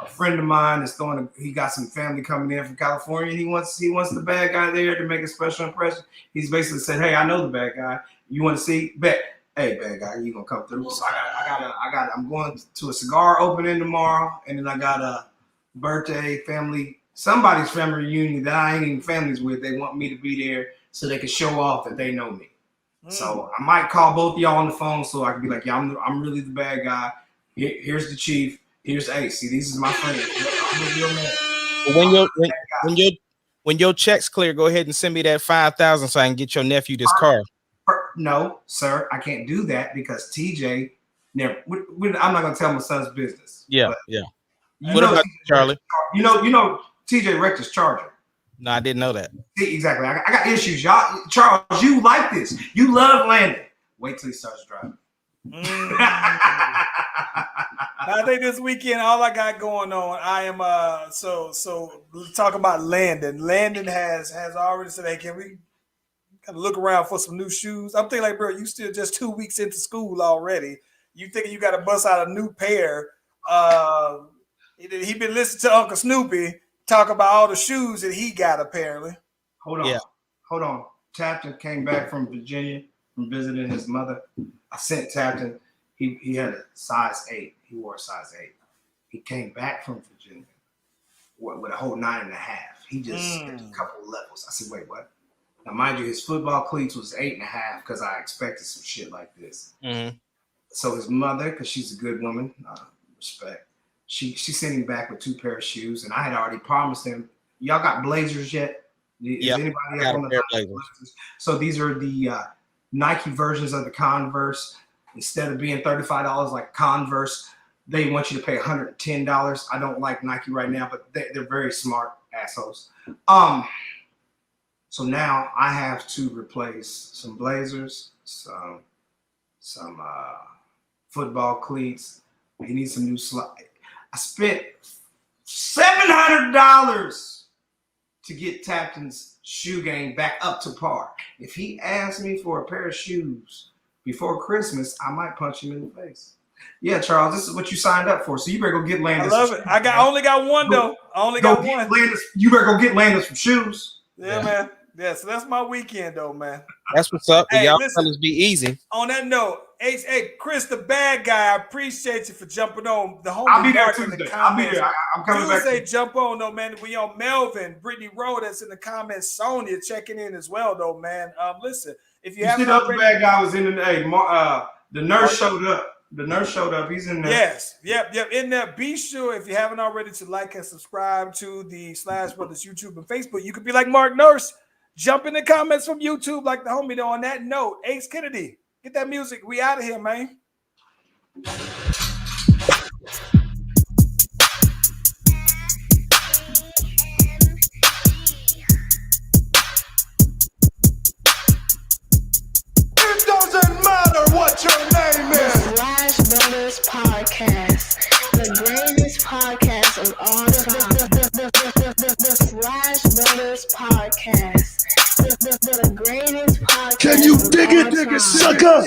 friend of mine is he got some family coming in from California. And he wants the bad guy there to make a special impression. He's basically said, "Hey, I know the bad guy. You want to see? Bet. Hey, bad guy, you gonna come through?" So I'm going to a cigar opening tomorrow, and then I got a birthday somebody's family reunion that I ain't even families with. They want me to be there so they can show off that they know me. So I might call both of y'all on the phone so I can be like, yeah, I'm really the bad guy. Here's the chief. Here's Ace. See, these is my friends. I'm a real man. When your check's clear, go ahead and send me that $5,000 so I can get your nephew this car. No, sir, I can't do that because TJ never. I'm not gonna tell my son's business. Yeah. What about Charlie? You know, TJ wrecked his Charger. No, I didn't know that. See, exactly. I got issues, y'all. Charles, you like this. You love Landon. Wait till he starts driving. I think this weekend, all I got going on, I am so talk about Landon. Landon has already said, hey, can we kind of look around for some new shoes? I'm thinking like, bro, you still just 2 weeks into school already. You thinking you got to bust out a new pair. He been listening to Uncle Snoopy talk about all the shoes that he got apparently. Hold on. Tapton came back from Virginia from visiting his mother. I sent Tapton. He had a size 8. He wore a size 8. He came back from Virginia with a whole 9.5. He just skipped a couple of levels. I said, wait, what? Now, mind you, his football cleats was 8.5 because I expected some shit like this. Mm-hmm. So his mother, because she's a good woman, respect, she sent him back with 2 pair of shoes, and I had already promised him. Y'all got Blazers yet? Is anybody up on the Blazers? So these are the Nike versions of the Converse. Instead of being $35 like Converse, they want you to pay $110. I don't like Nike right now, but they're very smart assholes. So now I have to replace some Blazers, some football cleats. He needs some new slide. I spent $700 to get Tapton's shoe game back up to par. If he asks me for a pair of shoes before Christmas, I might punch him in the face. Yeah, Charles, this is what you signed up for. So you better go get Landis. I love it. I only got one though. I only got one. You better go get Landis some shoes. Yeah, man. Yeah, so that's my weekend though, man. That's what's up. Hey, y'all listen, fellas be easy. On that note, hey, Chris, the bad guy, I appreciate you for jumping on. The homie I'll be there Mark in Tuesday. the comments. I'll be there. I'm coming Tuesday, back. jump on though, man. We on Melvin, Brittany Rowe, that's in the comments. Sonia checking in as well, though, man. Listen, if you haven't the other already, bad guy was in the the nurse showed up. The nurse showed up. He's in there. Yes, yep. In there. Be sure if you haven't already to like and subscribe to the Slash Brothers YouTube and Facebook. You could be like Mark Nurse. Jump in the comments from YouTube like the homie though. On that note, Ace Kennedy, get that music. We out of here, man. It doesn't matter what your name is. The Slash Brothers Podcast, the greatest podcast of all time. The Slash Brothers Podcast, the greatest podcast. Can you dig of it, all nigga, time. sucker?